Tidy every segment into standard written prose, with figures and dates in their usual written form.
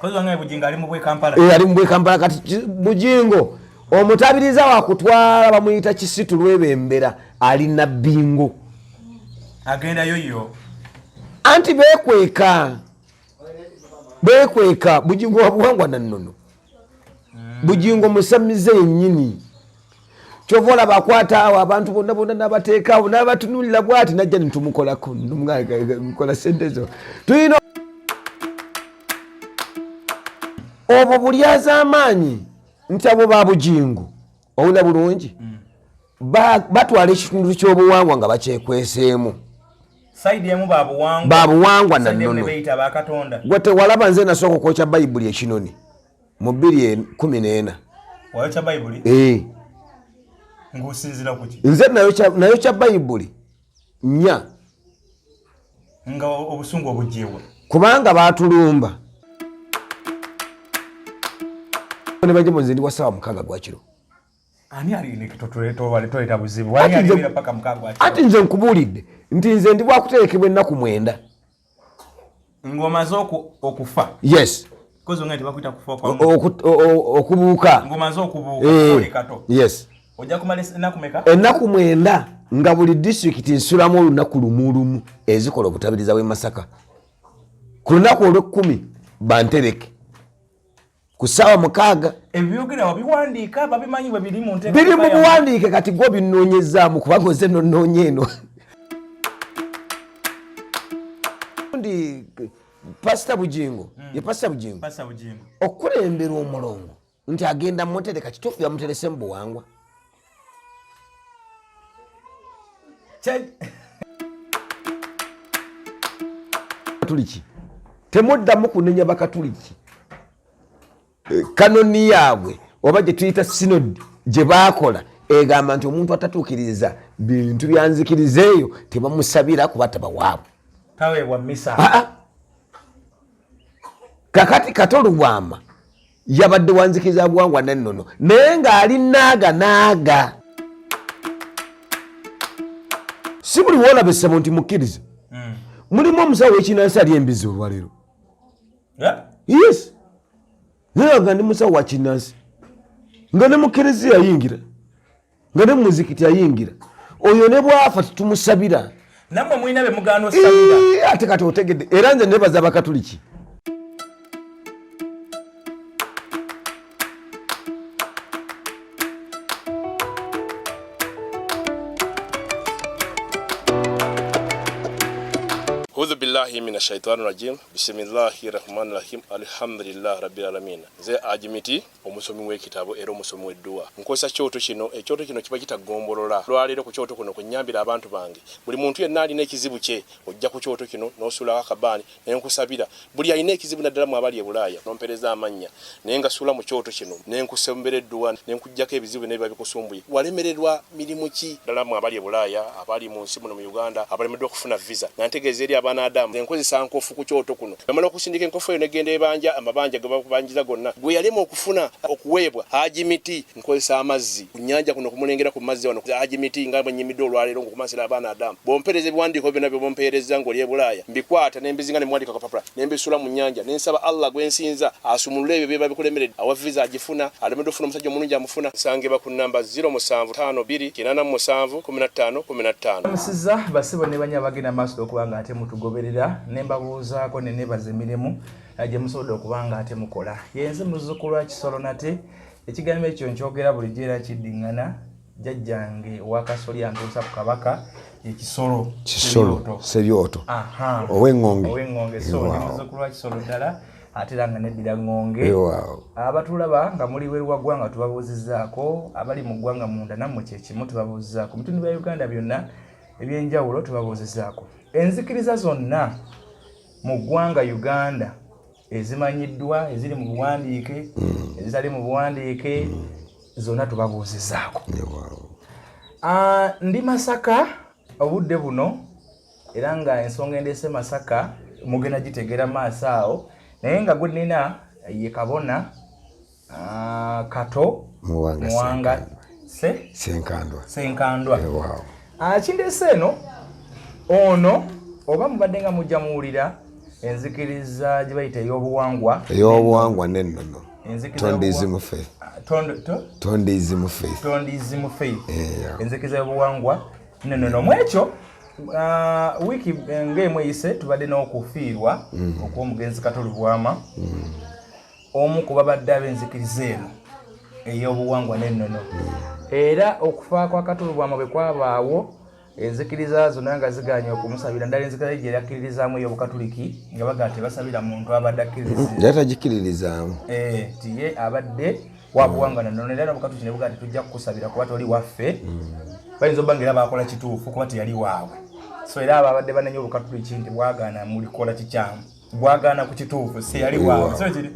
Kozi wange Bugingo ali mu bwe Kampala. Ali mu bwe Kampala kati Bugingo omutabiriza wakutwala bamuyita kisitu lwebembera ali na bingo. Agenda yoyo. Anti bekweka Bugingo wabuwangwa na nnono. Bugingo musamize yennyini. Chovola bakwata awo abantu bonna nabateekawo n'abatunulira bwati najja nitumukolako nkola sente zo. Tuyina obo bulyaza amaanyi nti abo ba Bugingo owula bulungi batwala ekitundu ky'obuwangwa nga bakyekweseemu. Side emu babuwangwa na nnono. Gwe tewalaba nze nasooka okwokya Bayibuli ekinoni mu 2014. Wayokya Bayibuli? Ngusinzira kuki? Nze nayo kya Bayibuli nya nga obusungu obujeewa kubanga batulumba ne baje munzindi wasawa mukaga gwakiro. Ani ali ne kitotoleto wale toleta buzibu wali ali paka mukaga gwakiro. Ati nze nkubulidde nti nze ndi bwakuterekebwa ennaku 9 ngoma zoko okufa. Yes. Kozo ngati bakuita kufa kwa okubuuka. Ngoma zoko okubuuka oli kato. Yes. Ojja kumala ennaku meka? Ennaku 9 nga buli district nsulamu olunaku lumu ezikola obutabiriza bwe Masaka. Ku lunaku olw'10 bantereke. Ku ssaawa 6 ebyogera wabiwandiika babimanyi bwe biri mu nteeka. Biri mu buwandiike kati gwo binnoonyezaamu kubanga nze nnoonye eno. Ndi Pastor Bugingo. Ye Pastor Bugingo. Pastor Bugingo. Okulembera omulongo nti agenda mutereka kituufu yamuterese mu buwangwa. Katuliki temuddamu kunenya bakatuliki kanoni yaabwe oba gye tuyita synod gye baakola egamba nti omuntu atatuukiriza bintu byanzikiriza eyo tebamusabira kuba tabawaabwe taweebwa misa. Kakati Katolubwama yabadde wanzikiriza buwangwa nennono naye ng'ali naaga si buli woolaba essabo nti mukkiriza. Mulimu omusawo w'ekinnansi ali embizi olwaleero. Yes. Naye nga ndi musawo wa kinnansi nga ne mukkiriza yayingira nga ne muzikiti yayingira oyo ne bwafa tetumusabira. Nammwe mulina be mugaana osabira. Ate kati otegedde era nze nebaza abakatuliki. A'udhu billahi minash shaitani rajim. Bismillahir rahmanir rahim. Alhamdulillah rabbil alamin. Nze Ajimiti omusomi w'ekitabo era omusomi w'edduwa. Nkosa kyoto kino ekyoto kino kiba kitagombolola. Lwaleero ku kyoto kuno kunyambira abantu bange. Buli muntu yenna alina ekizibu kye ojja ku kyoto kino n'osula akabaani ne nkusabira. Buli alina ekizibu naddala mu abali e Bulaaya nompereza amannya naye nga sula mu kyoto kino ne nkusembera edduwa ne nkujjako ebizibu ne biba bikusumbuye. Walemererwa mirimu ki ddala mu abali e Bulaaya abali mu nsi muno mu Uganda abalemeddwa okufuna visa. Nantegeeza eri Adamu enkozesa nkofu ku kyoto kuno amala okusindika enkofu eyo negenda ebanja amabanja ge bakubanjiza gonna gwe yalema okufuna okuweebwa Ajimiti nkozesa amazzi ku nnyanja kuno kumulengera ku mazzi wano Ajimiti nga bwenyimidde olwaleero ngokumasira abaana Adamu bompereza ebiwandiiko byonna bye bompereza ng'oli e Bulaaya mbikwata nembizinga ne mwandika kapapula nembisula mu nnyanja nensaba Allah gwensinza asumulule ebyo byeba bikulemeredde awa visa agifuna alemedde ofuna omusajja omulungi amufuna sangeba ku namba 0752871515 musiza basibo ne banya bagenda maaso okubanga ate mutugoberera nembabuuzaako ne nebaza emirimu gye musobodde okubanga ate mukola yenze muzzukulu wa Kisolo nate ekiganiro ekyo nkyogera bulijjo era kiddiŋŋana jjajjange wakasoli antuusa ku kabaka ekisolo Seryoto ow'Engonge so ne muzzukulu wa Kisolo ddala ate era nga neddira Ngonge abatulaba nga muli weruwa ggwanga tubabuuzizzaako abali mu ggwanga munda nammwe kyekimu tubabuuzizzaako mu bitundu bya Uganda byonna ebyenjawulo tubabuuzizzaako enzikiriza zonna mu ggwanga Uganda ezimanyiddwa eziri mu buwandiike ezitali mu buwandiike zonna tubabuuzizzaako. Ndi Masaka obudde buno era nga ensonga endeese Masaka mugenda gitegera maaso awo naye nga gwe nnina ye kabona Kato Muwanga Senkandwa kindeese eno ono oba mubadde nga mujja muwulira enzikiriza gye bayita Yobuwangwa nennono tondizimu faith enzikiriza Yobuwangwa nennono mwekyo wiiki ng'emu eyise tubadde n'okufiirwa okw'omugenzi Katoli Bwama omu ku babadde ab'enzikiriza eno ey'obuwangwa n'ennono era okufa kwa Katoli Bwama bwe kwabaawo enzikiriza zonna nga ziganye okumusabira ndala enzikiriza gye yakkiririzaamu ey'obukatuliki nga baga tebasabira muntu abadde akkiririzaamu tiye abadde wabuwangwa n'ennono era n'obukatuliki ne buga nti tujja kukusabira kuba toli waffe bayinza obba nga era baakola kituufu kuba teyali waabwe so era abo abadde banenya obukatuliki nti bwagaana mulikola kikyamu bwagaana ku kituufu si yali waabwe so kiri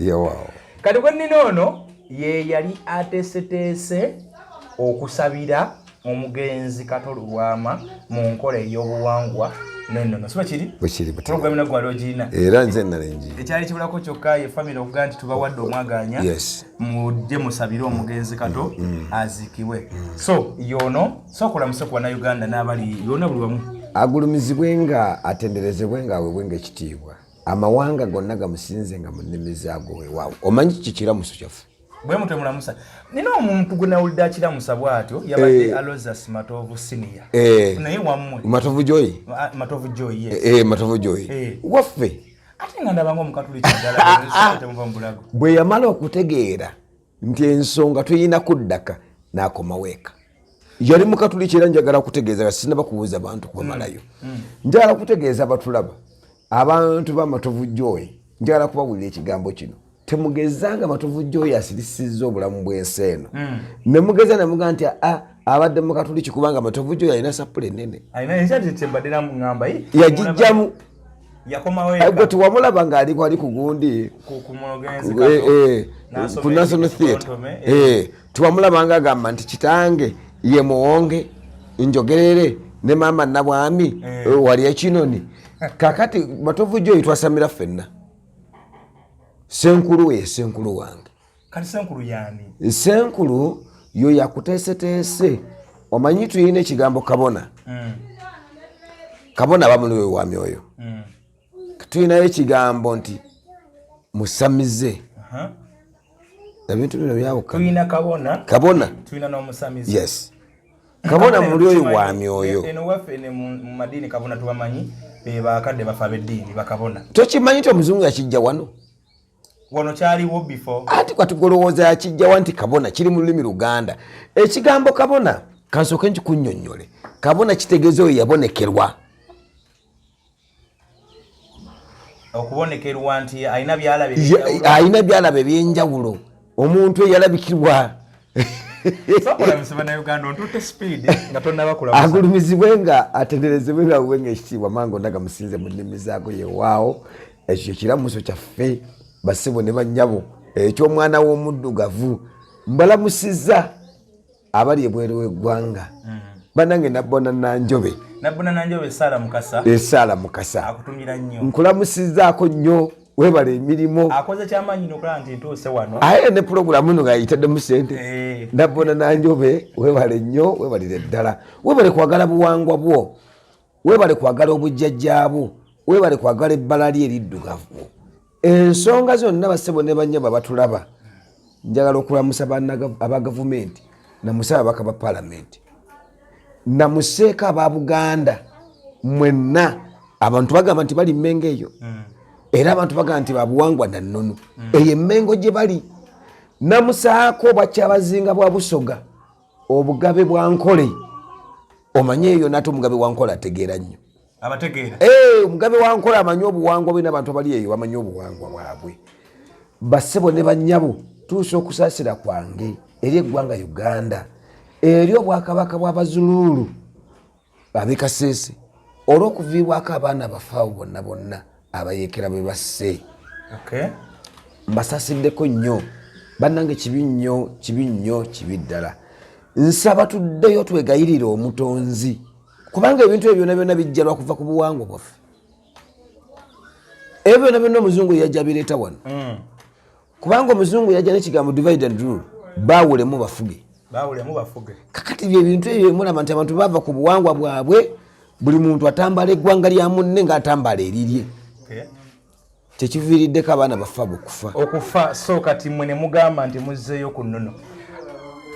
kati gwe nnina ono ye yali ateeseteese okusabira omugenzi Katoli Bwama mu nkola ey'obuwangwa n'ennono siba kiri puroguramu nagwe wali ogirina era nze nalengi ekyali kibulako kyokka ye famire okugaa nti tubawadde omwaganya mujje musabire omugenzi Kato aziikibwe so yono sokulamuse ku bannayuganda n'abali yonna buli wamu agulumizibwe nga atenderezebwe nga aweebwenga ekitiibwa amawanga gonna gamusinze nga mu nnimi zaago weewaawo omanyi kikiramuso kyaffe bwe mutemulamusa nina omuntu gwe nawulidde akiramusa bw'atyo yabadde Alozas Matovu senior naye wammwe Matovu Joy Matovu Joy waffe ate nga ndabanga omukatuliki ddala temuva mu bulago bwe yamala okutegeera nti ensonga tuyina kuddaka n'akomawo eka yali mukatuliki era njagala kutegeeza nga sinaba kubuuza bantu kubamalayo njagala kutegeeza abatulaba abantu ba Matovu Joy njagala kubawulira ekigambo kino temugezanga Matovu Joy asirisizza obulamu bw'ensi eno nemugeza nemuga nti abadde mukatuliki kubanga Matovu Joy alina sapule ennene yagijjamu gwe tiwamulaba nga ali ku gundi ku National Theatre tiwamulaba nga agamba nti kitange ye muwonge njogerere ne maama Nabwami wali ekinoni kakati Matovu Joy twasamira ffenna senkulu we senkulu wange kati senkulu yani senkulu yo yakuteeseteese omanyi tuyina ekigambo kabona kabona bamuliwe wa myoyo tuyinayo ekigambo nti musamize ebintu bino byawuka tuyina kabona tuyina n'omusamize yes kabona mulyoyo wa myoyo eno waffe ne mu madini kabona tubamanyi be bakadde bafa b'eddiini bakabona tokimanyi nti omuzungu yakijja wano kyaliwo before ati kwatugolowooza yakijjawa nti kabona kiri mu lulimi Luganda ekigambo kabona kansooke nkikunnyonnyole kabona kitegeeza oyo yabonekerwa okubonekerwa nti alina byalaba ebyenjawulo omuntu eyalabikirwa agulumizibwe nga atenderezebwe nga aweebwenga ekitiibwa mango ndaga musinze mu nnimi zaago yewaawo ekyo kiramuso kyaffe basebo ne bannyabo eky'omwana w'omuddugavu mbalamusizza abali ebweru w'eggwanga banange nabbona nanjobe Saala Mukasa nkulamusizzaako nnyo weebala emirimu aye ne pulogulamu no ngayitaddemu sente nabbona nanjobe weebale nnyo weebalire ddala weebale kwagala buwangwa bwo weebale kwagala obujjajjaabwo weebale kwagala ebbala lye eriddugavu ensonga zonna basebo ne bannyaba batulaba njagala okulamusa aba gavumenti namusaba ababaka ba palamenti namuseeka aba Buganda mwenna abantu bagamba nti bali Mmengo eyo era abantu bagamba nti babuwangwa na nnono eyo Emmengo gye bali namusaako bakyabazinga bwa Busoga obugabe bwa Nkole omanye eyo nate omugabe wa Nkole ategeera nnyo omugabe wa Nkole amanyi obuwangwa bwe n'abantu abali eyo bamanyi obuwangwa bwabwe basebo ne bannyabo tuusa okusaasira kwange eri eggwanga Uganda eri obwakabaka bw'Abazuluulu ab'Ekasese olw'okuviibwako abaana bafaawo bonna bonna abayeekera be basse mbasasiddeko nnyo bannange kibi nnyo ddala nsaba tuddeyo twegayirire omutonzi kubanga ebintu ebyo byonna bijja lwakuva ku buwangwa bwaffe ebyo byonna omuzungu yajja bireeta wano kubanga omuzungu yajja n'ekigambo divide and rule baawulemu bafuge kakati byebintu ebyo mulaba nti abantu bava ku buwangwa bwabwe buli muntu atambala eggwanga lya munne ng'atambala erirye tekiviiriddeko abaana bafa bukufa okufa so kati mmwe ne mugamba nti muzzeeyo ku nnono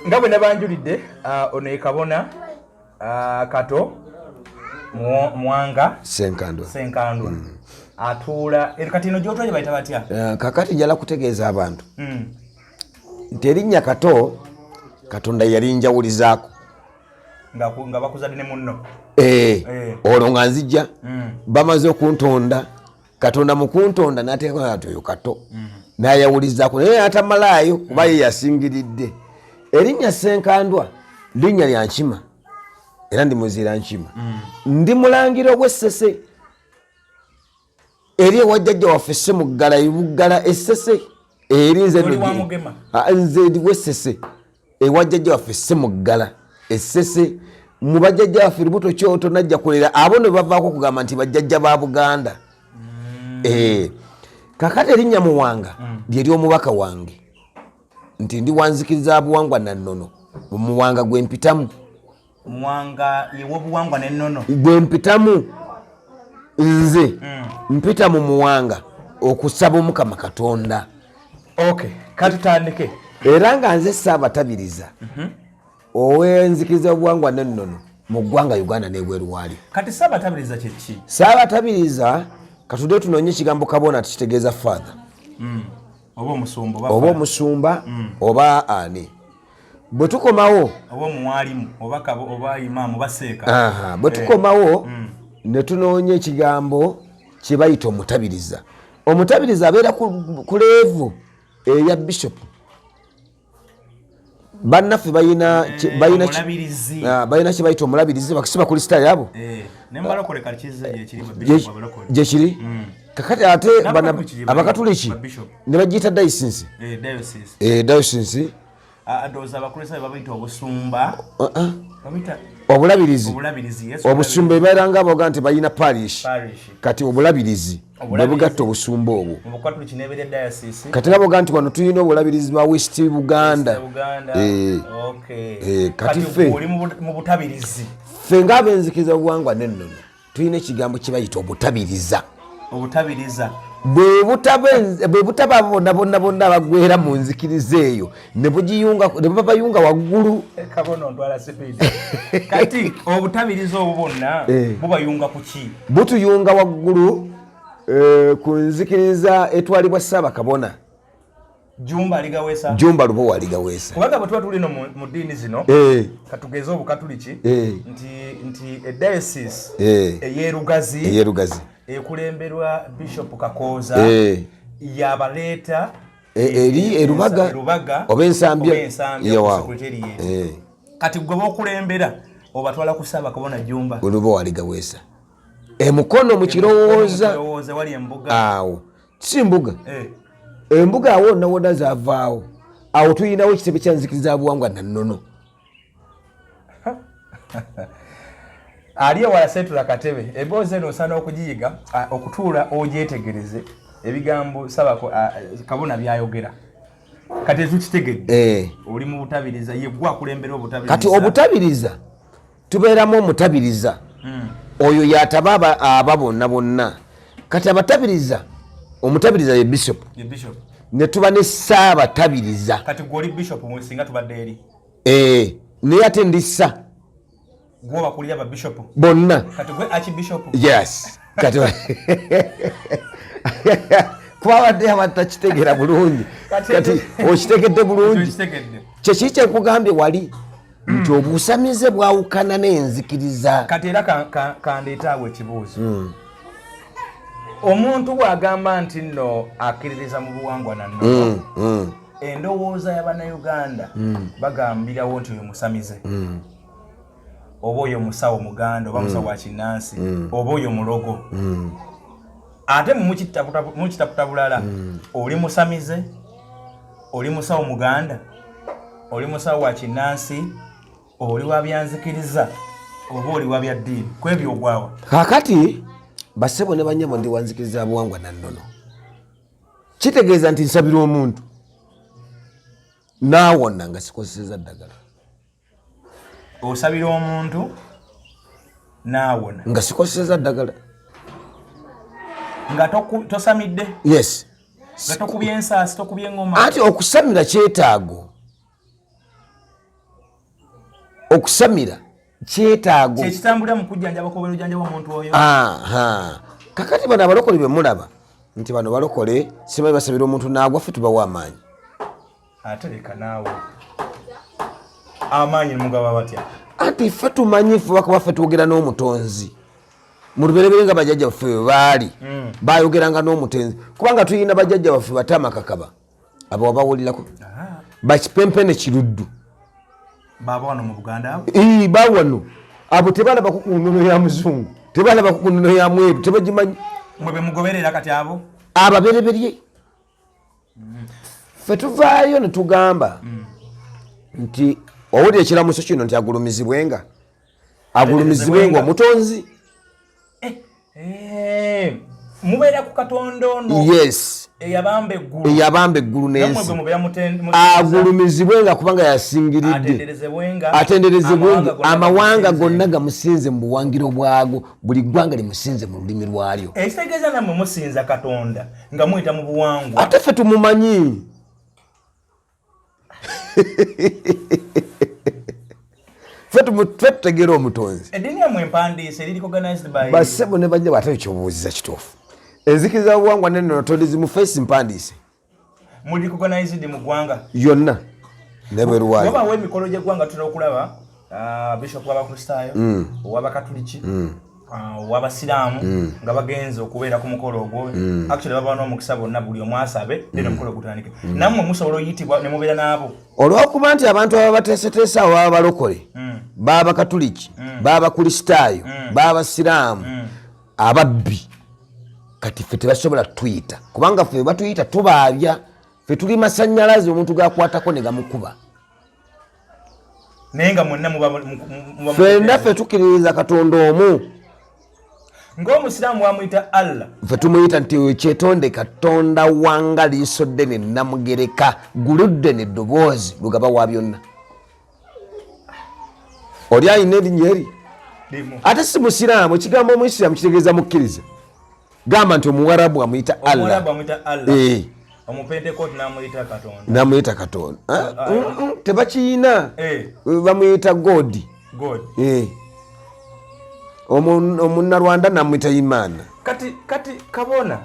nga bwe nabanjulidde ono ye kabona Kato Mwanga Senkandwa atuula kati ino gy'otwaje bayita batya kakati njala kutegeeza abantu nti erinnya Kato Katonda yali njawulizaako nga bakuzadde ne munno olwo nga nzijja bamaze okuntonda Katonda mu kuntonda n'ateekako ati oyo Kato n'ayawulizaako naye atamalaayo kuba ye yasingiridde erinnya Senkandwa linnya lya nkima era ndi muziira nkima ndi mulangira ogw'essese eri ewajjajja waffe Ssemuggala Ibuggala essese eri nze ndi w'essese ewajjajja waffe Ssemuggala essese mu bajjajja waffe lubuto kyoto najja kulera abo ne bavaako kugamba nti bajjajja ba Buganda kakati erinnya Muwanga lye ly'omubaka wange nti ndi wanzikiriza Buwangwa na nnono Muwanga gwe mpitamu Muwanga Yobuwangwa ne nnono gwe mpitamu nze mpita mu Muwanga okusaba Omukama Katonda katutandike era nga nze Ssaabatabiriza ow'enzikiriza Obuwangwa ne nnono mu ggwanga Uganda n'ebweru waalyo kati Ssaabatabiriza kye ki Ssaabatabiriza katudde tunoonye ekigambo kabona tukitegeeza father oba omusumba oba ani bwe tukomawo oba omwalimu oba imaamu baseeka bwe tukomawo ne tunoonya ekigambo kye bayita omutabiriza omutabiriza abeera ku leevu eya bishop bannaffe balina kye bayita omulabirizi bakisiba ku lisita yaabo gye kiri kakati ate abakatuliki ne bagiyita diocese obulabirizi obusumba ebeeranga aboga nti balina parish kati obulabirizi bwe bugatta obusumba obwo kati naboga nti wano tulina obulabirizi bwa West Buganda kati ffe ng'Abe'Nzikiriza Obuwangwa n'ennono tulina ekigambo kye bayita obutabiriza bwe butaba bonna abagwera mu nzikiriza eyo ne babayunga waggulu kati obutabiriza obwo bonna bubayunga ku ki butuyunga waggulu ku nzikiriza etwalibwa Ssaabakabona Jumba Lubowa aligaweesa kubanga bwe tuba tuli no mu ddiini zino katugeze obukatuliki nti ediocese eyerugazi ekulemberwa Bishop Kakooza yabaleeta eri erubaga oba ensambya kati gwe bokulembera obatwala ku Ssaabakabona Jumba Lubowa aligaweesa emukono mu kirowooza wali embuga awo si mbuga embuga awo nawona zavaawo awo tuyinawo ekitebe kya Nzikiriza Buwangwa na nnono ali ewala setula katebe emboozi eno osaana okugiyiga okutuula ogyetegereze ebigambo Kabona byayogera kati tukitegedde oli mu butabiriza ye gwa kulembera obutabiriza kati obutabiriza tubeeramu omutabiriza oyo yataba aba bonna kati abatabiriza omutabiriza ye bishop ne tuba ne Ssaabatabiriza kati gwoli bishop singa tubadde eri naye ate ndissa gwe bakulira ba bishop bonna kati gwe archbishop yes kati kwabadde abatakitegeera bulungi kati okitegedde bulungi kyeki kyekugambye wali nti obusamize bwawukana n'enzikiriza kati era kandeetaawo ekibuuzo omuntu bw'agamba nti nno akkiririza mu buwangwa na nnono endowooza y'Abannayuganda bagambirawo nti oyo musamize oba oyo musawo Muganda oba musawo wa Kinnansi oba oyo mulogo ate mukitaputa bulala oli musamize oli musawo Muganda oli musawo wa Kinnansi oli wa byanzikiriza oba oli wa byaddiini kwebyo ogwawa kakati basebo ne banyabo ndi wanzikiriza Buwangwa na nnono kitegeeza nti nsabira omuntu naawona nga sikozeseza ddagala osabira omuntu naawona nga sikozeseza ddagala nga tosamidde. Yes. Nga tokubye ensasi, tokubye ngoma. Ati okusamira kyetaago. Okusamira kyetaago. Kyekitambulira mu kujjanjaba ko bw'olujjanjaba omuntu oyo. Kakati bano abalokole be mulaba nti bano balokole simanyi basabira omuntu naagwa ffe tubawa amaanyi. Ate leka naawe. Amaanyi mugaba batya. Ati ffe tumanyi ffe bakuba ffe twogera n'omutonzi. Mu lubereberye nga bajjajja baffe bwe baali baayogeranga n'omutenzi kubanga tulina bajjajja baffe batama kakaba abo wabawulirako bakipempene kiruddu baba wano mu Buganda abo bawano abo tebalaba ku nnono ya muzungu tebalaba ku nnono ya mweru tebagimanyi mwe be mugoberera kati abo ababereberye ffe tuvaayo ne tugamba nti owulira ekiramuso kino nti agulumizibwenga omutonzi mubeera ku Katonda ono. Yes. Eyabamba eggulu n'ensi. Agulumizibwenga kubanga yasingiridde. Atenderezebwenga amawanga gonna gamusinze mu buwangiro bwago buli ggwanga limusinze mu lulimi lwalyo. Ekitegeeza nammwe musinza Katonda nga muyita mu buwangwa. Ate ffe tumumanyi. Tutegera omutonzi. Eddiini yammwe empandiise eri recognized by basebo ne bajja batayo kyobuuziza kituufu. Enzikiriza obuwangwa n'ennono tolizi mu face mpandiise. Muli recognized mu ggwanga yonna ne bwe luwaayo. Waba w'emikolo gy'eggwanga tulina okulaba bishop w'abakristaayo ow'abakatuliki ow'abasiraamu nga bagenze okubeera ku mukolo ogwo. Actually baba n'omukisa bonna buli omu asabe then omukolo gutandike. Nammwe musobola oyitibwa ne mubeera n'abo. Olw'okuba nti abantu aba bateeseteesa awo baba balokole baba katuliki baba kristaayo baba siraamu ababbi kati ffe tebasobola tuyita kubanga ffe batuyita tubaabya ffe tuli masannyalaze omuntu gakwatako ne gamukuba naye nga mwenna ffenna ffe tukkiririza Katonda omu ng'omusiraamu bwamuyita Allah ffe tumuyita nti kyetonde Katonda wanga liiso ddene namugereka guludde n'eddoboozi lugaba wa byonna. Oli ayina erinnya eri ate si musiraamu ekigambo omuisiraamu kitegeeza mukkiriza gamba nti omuwarabu amuyita Allah omupentekooti namuyita Katonda tebakiyina bamuyita God omunnarwanda namuyita Imana. Kati kabona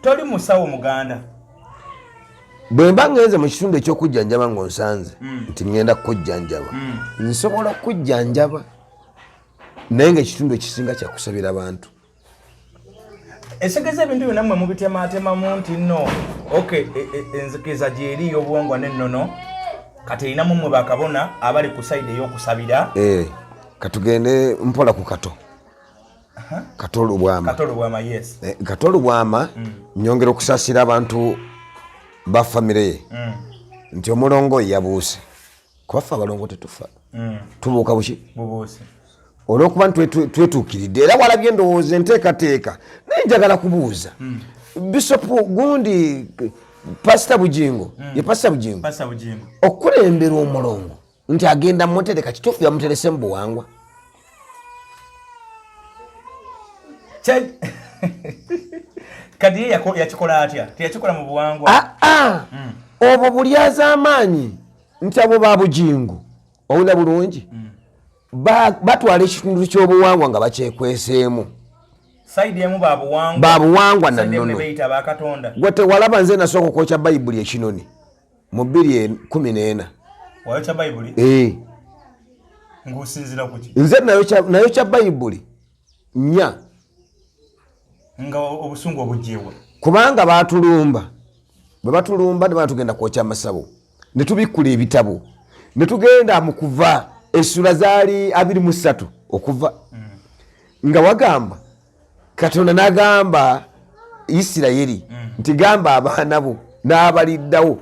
toli musawo Muganda bwe mba ngenze mu kitundu eky'okujjanjaba ng'onsanze nti ngenda kukujjanjaba nsobola kukujjanjaba naye ng'ekitundu ekisinga kyakusabira abantu. Esegeza ebintu byonna mmwe mubitemaatemamu nti nno enzikiriza gy'eri y'obuwangwa n'ennono kati erinamu mmwe bakabona abali ku sayidi ey'okusabira. Katugende mpola ku Katolubwama yes. Katolubwama nyongera okusaasira abantu ba famire ye nti omulongo yabuuse kuba ffe abalongo tetufa tubuuka buki olw'okuba twetuukiridde era walabye endowooza enteekateeka naye njagala kubuuza bisopu gundi pasita Bugingo ye pasita Bugingo okulembera omulongo nti agenda mutereka kituufu yamuterese mu buwangwa kati ye yakikola atya teyakikola mu buwangwa obwo bulyaza amaanyi nti abo ba Bugingo owulira bulungi batwala ekitundu ky'obuwangwa nga bakyekweseemu sayidi emu babuwangwa nannono gwe tewalaba nze nasooka okwokya bayibuli ekinoni mu 2014 wayokya bayibuli ng'osinzira ku ki nze nayokya bayibuli nnya nga obusungu obugyewa kubanga batulumba bwe batulumba ne batugenda kwokya amasabo ne tubikkula ebitabo ne tugenda mu kuva essula zaali 23 okuva nga wagamba Katonda n'agamba Isirayiri nti gamba abaana bo n'abaliddawo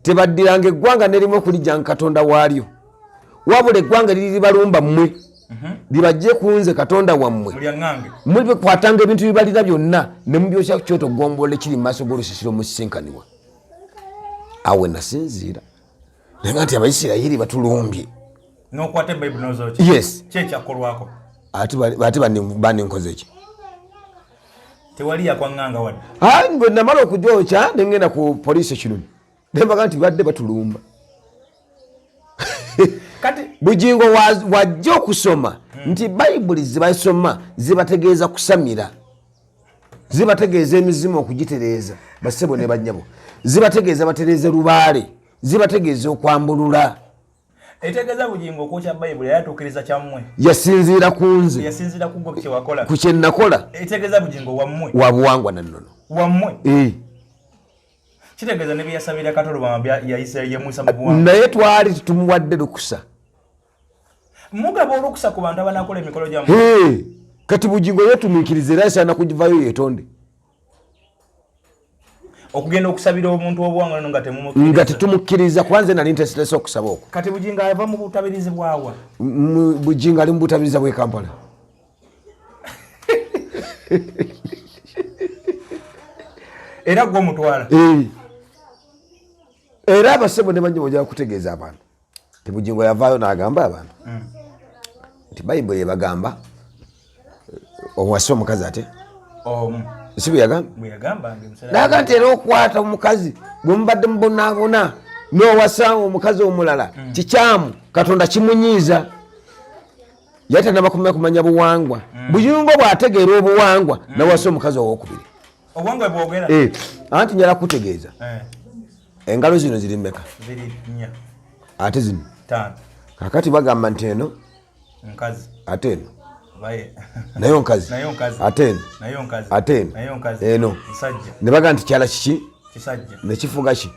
tebaddiranga eggwanga nerimu okulijjanga Katonda waalyo wabula eggwanga liribalumba mmwe libajje kunze Katonda wammwe muli bekwatanga ebintu bibalira byonna ne mubyosya kyoto gomboole kiri mu maaso g'olusisiro musisinkanibwa awe nasinziira naye nti Abayisirayiri batulumbye n'okwata bayibuli n'ozooki yes kyekyakolwako ate bani nkoze ki tewali yakwanganga wadde bwe namala okujooca nengenda ku poliisi ekinoni nembaga nti badde batulumba kati Bugingo wajja okusoma nti bayibuli zibasoma zibategeeza kusamira zibategeeza emizimu okugitereeza basebo ne banyabo zibategeeza batereeze lubaale zibategeeza okwambulula etegeeza Bugingo okwokya bayibuli yatuukiriza kyammwe yasinziira ku nze yasinziira ku gwe kyewakola ku kye nakola etegeeza Bugingo wammwe wa buwangwa na nnono wammwe kitegeeza ne byeyasabira katolobama yayisa yemusa mu buwangwa naye twali tumuwadde lukusa mugaba olukusa ku bantu abanakola emikolo gyammwe kati Bugingo yetumiikiriza era asaana kugivayo yeetonde okugenda okusabira omuntu obuwangwa nga temumukkiriza nga tetumukkiriza kwanze nali ntesirese okusaba okwo kati Bugingo ava mu butabirizi bwawa Bugingo ali mu butabiriza bw'e Kampala era gwe omutwala era abasebo ne banyabo ojja kutegeeza abantu ti Bugingo yavaayo n'agamba abantu nti bayibuli ebagamba owase omukazi ate si bwe yagamba naga nti era okwata omukazi bwe mubadde mubonaabona n'owasa omukazi omulala kikyamu Katonda kimunyiiza yatanaba kumanya buwangwa Bugingo bw'ategeera obuwangwa nawasa omukazi owokubiri obuwangwa bwogera anti njala kutegeeza engalo zino ziri mmeka ate zino kakati bagamba nti eno ate eno nayo nkazi ate eno ate eno ne baga nti kyala kiki nekifuga ki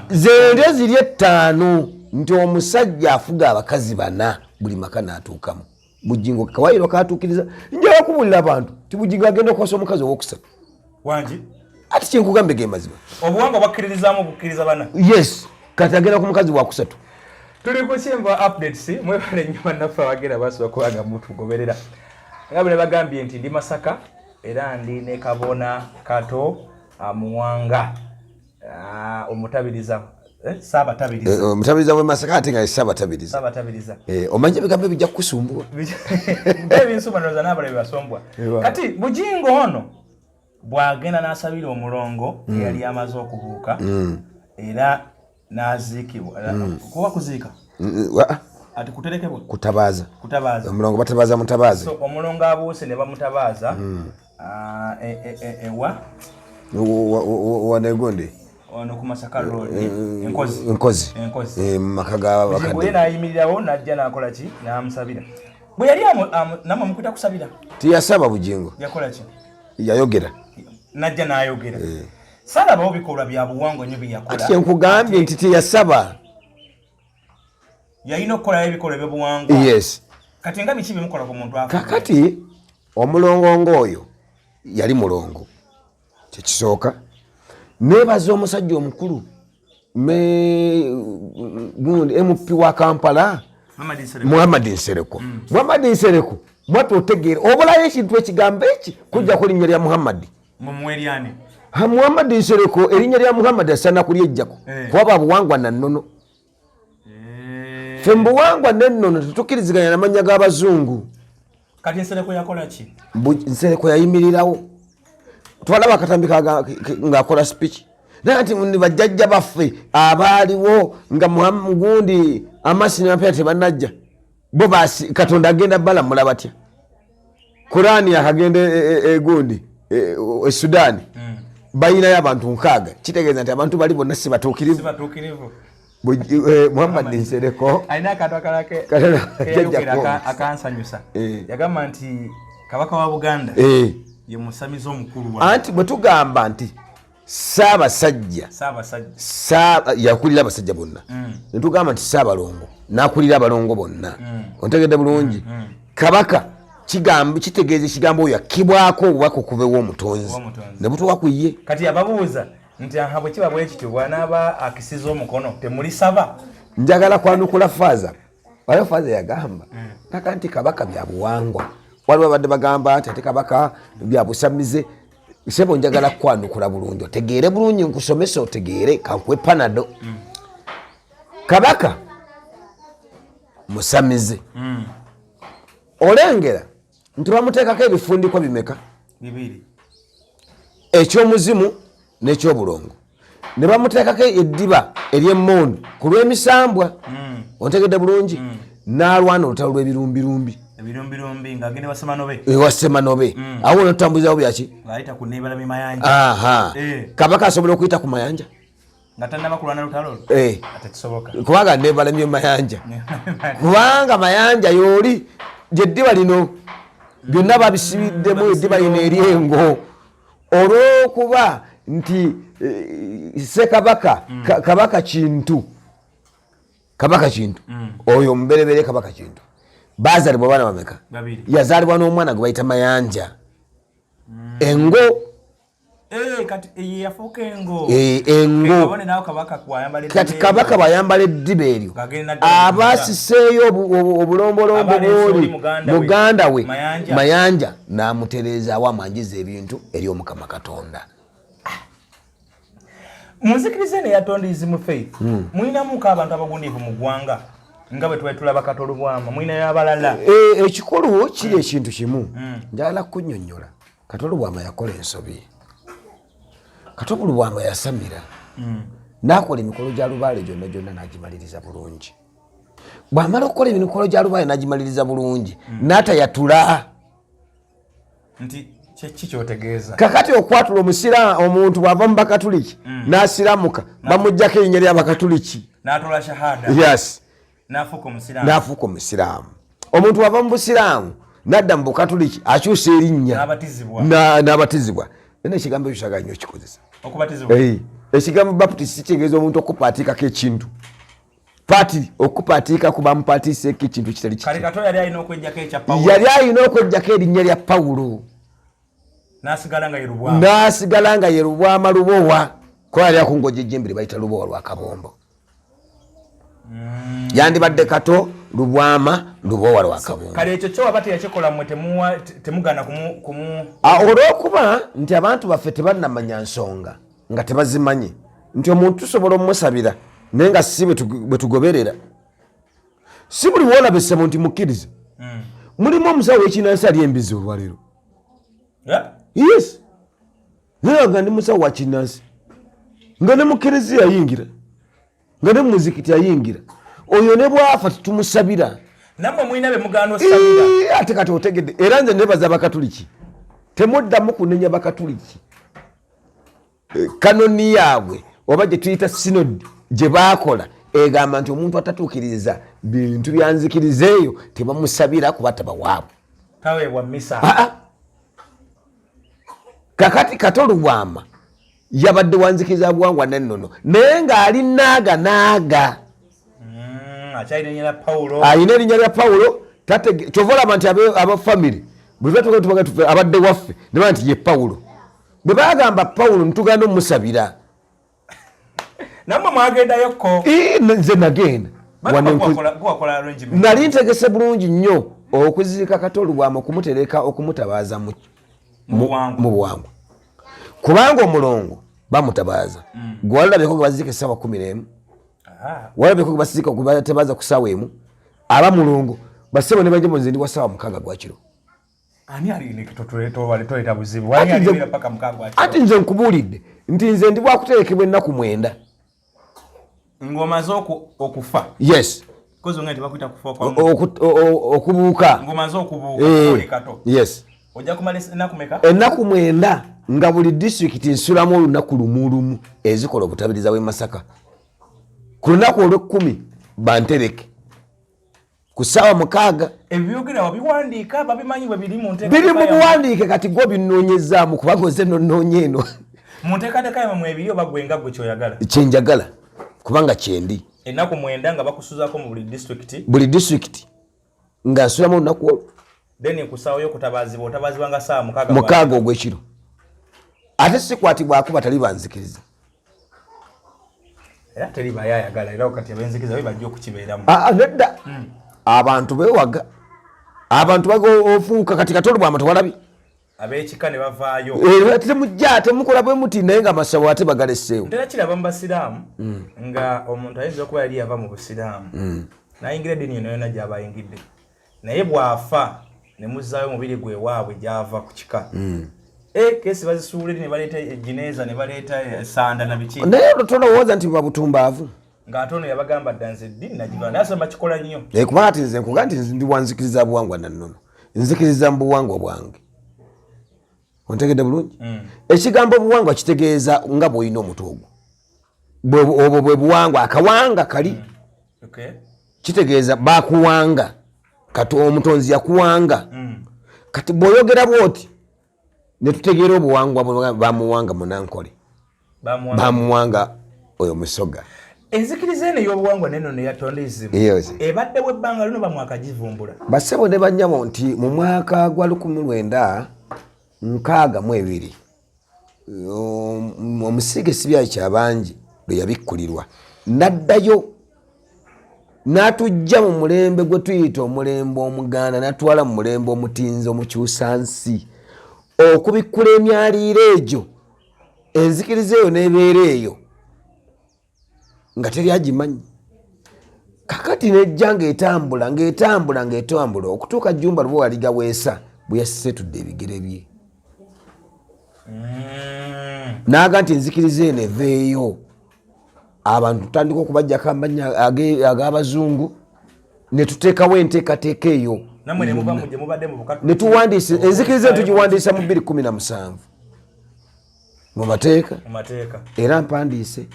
zende ziri 5 nti omusajja afuga abakazi 4 buli maka n'atuukamu Bugingo kawairo katuukiriza njala kubulira abantu ti Bugingo agenda okwasa omukazi owokusatu wangi ati kyenkugambe ge mazima obuwangwa bakkiririzaamu bukkiriza bana yes kati agenda ku mukazi wa kusatu tuli ku Simba updates mwebale nnyo bannaffe abagenda basobola kubanga mutugoberera nga bwe bagambye nti ndi Masaka era ndi ne Kabona Kato Muwanga omutabiriza Sabatabiriza omutabiriza we Masaka ate nga Sabatabiriza omanye bigambo bijja kukusumbua ebinsuma noza n'abala bibasombwa kati Bugingo ono bwagenda n'asabira omulongo eyali amaze okubuuka era n'aziikibwa kuba kuziika ati kuterekebwa kutabaaza omulongo batabaaza mutabaazi so omulongo abuuse ne bamutabaaza ewa wanegonde ono ku Masaka Road enkozi maka g'abakadde Bugingo n'ayimirirawo n'ajja n'akola ki n'amusabira bwe yali namwe mukwita kusabira tiyasaba Bugingo yakola ki yayogera najja n'ayogera salabawo bikolwa bya buwangwa nnyo byeyakola ati nkugambye nti tiyasaba yalina okukola ebikolwa by'obuwangwa yes kati nga biki bimukola ku muntu afa kakati omulongo ng'oyo yali mulongo kyekisooka nebaza omusajja omukulu gundi MP wa Kampala Muhammad Nsereko Muhammad Nsereko mwatu otegeera obulayo ekintu ekigambo eki kujja ku linnya lya Muhammad mumweriane Muhammad Nsereko erinnya lya Muhammad asana kulyejjako kuba buwangwa na nnono fembu buwangwa nennono tetukkiriziganya n'amannya g'abazungu kati Nsereko yakola ki Nsereko yayimirirawo twalaba akatambika ng'akola speech naye ati bajjajja baffe abaaliwo nga gundi amasi n'amapya tebannajja bo Katonda agenda balamula batya Kurani akagenda egundi Sudan bayinayo abantu 6 kitegeeza nti abantu bali bonna si batuukirivu Muhammad Nsereko alina akantu akalake akansanyusa yagamba nti kabaka wa Buganda ye musamize omukulu anti bwe tugamba nti Saabasajja yakulira abasajja bonna netugamba nti Saabalongo n'akulira abalongo bonna ontegedde bulungi kabaka kitegeeza ekigambo oyo akibwako obubaka okuva ew'omutonzi ne butuwa ku ye kati ababuuza nti aha bwe kiba bwe kityo bw'anaaba akisiza omukono temulisaba njagala kwanukula faaza waliwo faaza yagamba taka nti kabaka bya buwangwa waliwo badde bagamba nti ate kabaka bya busamize sebo njagala kwanukula bulungi otegeere bulungi nkusomesa otegeere kankuwe panado kabaka musamize olengera ntubamuteekako ebifundikwa bimeka bibiri ekyomuzimu n'ekyobulongo ne bamuteekako eddiba ery'emmondo ku lw'emisambwa ontegedde bulungi n'alwana olutalo lw'ebirumbirumbi ng'agenda Wasemanobe Wasemanobe awo notambuzawo byaki ng'ayita ku Neebala Mayanja kabaka asobola okuyita ku mayanja nga tannaba kulwana lutalo tekisoboka kubanga Neebala Mayanja kubanga mayanja y'oli gyeddiba lino byonna babisibiddemu eddiba lino eryengo olw'okuba nti Ssekabaka kabaka kintu oyo omuberebere kabaka kintu bazaalibwa baana bameka yazaalibwa n'omwana gwe bayita mayanja engo kati kabaka bwayambala eddiba eryo abasiseeyo obulombolombo bwoli muganda we mayanja n'amutereeza awo amanjiza ebintu eri Omukama Katonda. Munzikiriza ne yatondizimu faith mulinamuko abantu abagundiivu mu ggwanga nga bwe tubaye tulaba Katolubwama mulinayo abalala ekikulu kiri ekintu kimu njagala kunnyonnyola Katolubwama yakola ensobi Katolubwama yasamira n'akola emikolo gya Lubaale gyonna gyonna n'agimaliriza bulungi bw'amala okukola emikolo gya Lubaale n'agimaliriza bulungi n'atayatula nti kikyotegeeza kakati okwatula omuntu bw'ava mu Bakatuliki n'asiramuka bamuggyako erinnya ly'Abakatuliki n'atola shahada yes n'afuuka omusiraamu omuntu bw'ava mu busiraamu n'adda mu Bukatuliki akyusa erinnya n'abatizibwa naye ekigambo ekyo kyagala nnyo okikozesa ekigambo baptist kitegeeza omuntu okupaatiikako ekintu pati okupaatiika ku bamupatiiseeko ekintu kitali kale Katonda yali alina okweggyaako ekya Pawulo yali alina okweggyaako erinnya lya Pawulo n'asigala nga ye Lubwama Lubowa kuba yali akungojja ejjembe lye bayita Lubowa lwa Kabombo yandibadde Kato Lubwama Lubowa lwa Kabombo kale ekyo kyo waba teyakikola mmwe temugana olw'okuba nti abantu baffe tebannamanya nsonga nga tebazimanyi nti omuntu tusobola omusabira naye nga si bwe tugoberera si buli woolaba essabo nti mukkiriza mulimu omusawo w'ekinnansi ali embizi olwaleero yes naye nga ndi musawo wa kinnansi nga ne mukkiriza yayingira nga ne muzikiti yayingira oyo ne bwafa tumusabira nammwe mulina be mugaana osabira ate kati otegedde era nze nebaza Bakatuliki temuddamu kunenya Bakatuliki kanoni yaabwe oba gye tuyita sinodi gye baakola egamba nti omuntu atatuukiriza bintu byanzikiriza eyo tebamusabira kuba tabawaabwe taweebwa misa kakati Katolubwama yabadde wanzikiriza buwangwa n'ennono naye ng'ali naaga ayina erinnya lya Pawulo kyova olaba nti abafamire buli tuba abadde waffe ne baba nti ye Pawulo bwe bagamba Pawulo ntugenda omusabira nammwe mwagendayokko nze nagenda nali ntegese bulungi nnyo okuziika Katolubwama okumutereka okumutabaaza mu buwangwa kubanga omulongo bamutabaaza gwe walabyeko gwe baziika essaawa 11 walabyeko gwe basiika okubatabaaza ku ssaawa emu aba mulongo basebo ne bajja nze ndi wa ssaawa 6 gwa kiro ati nze nkubuulidde nti nze ndi bwakuterekebwa ennaku 9 ng'omaze okufa yes okubuuka ng'omaze okubuuka yes ojja kumala ennaku meka ennaku 9 nga buli disitulikiti nsulamu olunaku lumu ezikola obutabiriza bw'e Masaka ku lunaku olw'ekkumi bantereke ku ssaawa 6 ebyogera wabiwandiika babimanyi bwe biri mu nteekateeka biri mu buwandiike kati gwe binnoonyezaamu kubanga nze nonnoonya eno mu nteekateeka yamwe ebiri oba gwe nga gwe kyoyagala kyenjagala kubanga kyendi ennaku 9 nga bakusuzaako mu buli disitulikiti nga nsulamu olunaku olwo then kusaawo okutabaazibwa otabaazibwa nga ssaawa 6 ogw'ekiro ate sikwatibwako batali banzikiriza era teri bayayagala era kati abenzikiriza bajja okukibeeramu nedda abantu bewaga abantu bagofuuka kati Katolubwama tewalabi ab'ekika ne bavaayo temujja temukola bwe muti naye nga masawo ate bagalesseewo ntera kiraba mu basiraamu nga omuntu ayinza okuba yali yava mu busiraamu n'ayingira eddiini yonna yonna gy'aba ayingidde naye bw'afa ne muzaayo mubiri gwe waabwe gyava ku kika kesi bazisuulire ne baleeta ejineza ne baleeta sanda na biki naye tolowooza nti babutumbaavu ng'ate ono yabagamba dda nze eddiini nagiva naye asoma kikola nnyo kubanga ati nze nkuga nti ndi wanzikiriza buwangwa nannono nzikiriza mu buwangwa bwange ontegedde bulungi ekigambo buwangwa kitegeeza nga bw'olina omutwe ogwo obwo bwe buwangwa akawanga kali kitegeeza bakuwanga kati omutonzi yakuwanga kati bw'oyogera bw'oti ne tutegeera obuwangwa bamuwanga munankole bamuwanga oyo musoga enzikiriza eno ey'obuwangwa neno neyatonda ezimu ebaddewo ebbanga lino bamwakagivumbula bassebo ne bannyabo nti mu mwaka gwa 1962 omusiige sibyayi kyabangi lwe yabikkulirwa n'addayo n'atujja mu mulembe gwe tuyita omulembe omuganda n'atwala mu mulembe omutinzi omukyusansi okubikkula emyaliiro egyo enzikiriza eyo n'ebeera eyo nga teri agimanyi kakati nejja ng'etambula okutuuka jjumba lwe waligaweesa bwe yasisetudde ebigere bye n'aga nti enzikiriza eno eveeyo abantu tutandika okubajjako amannya ag'abazungu ne tuteekawo enteekateeka eyo netuwandiisa enzikiriza tugiwandiisa mu 2017 mu mateeka era mpandiise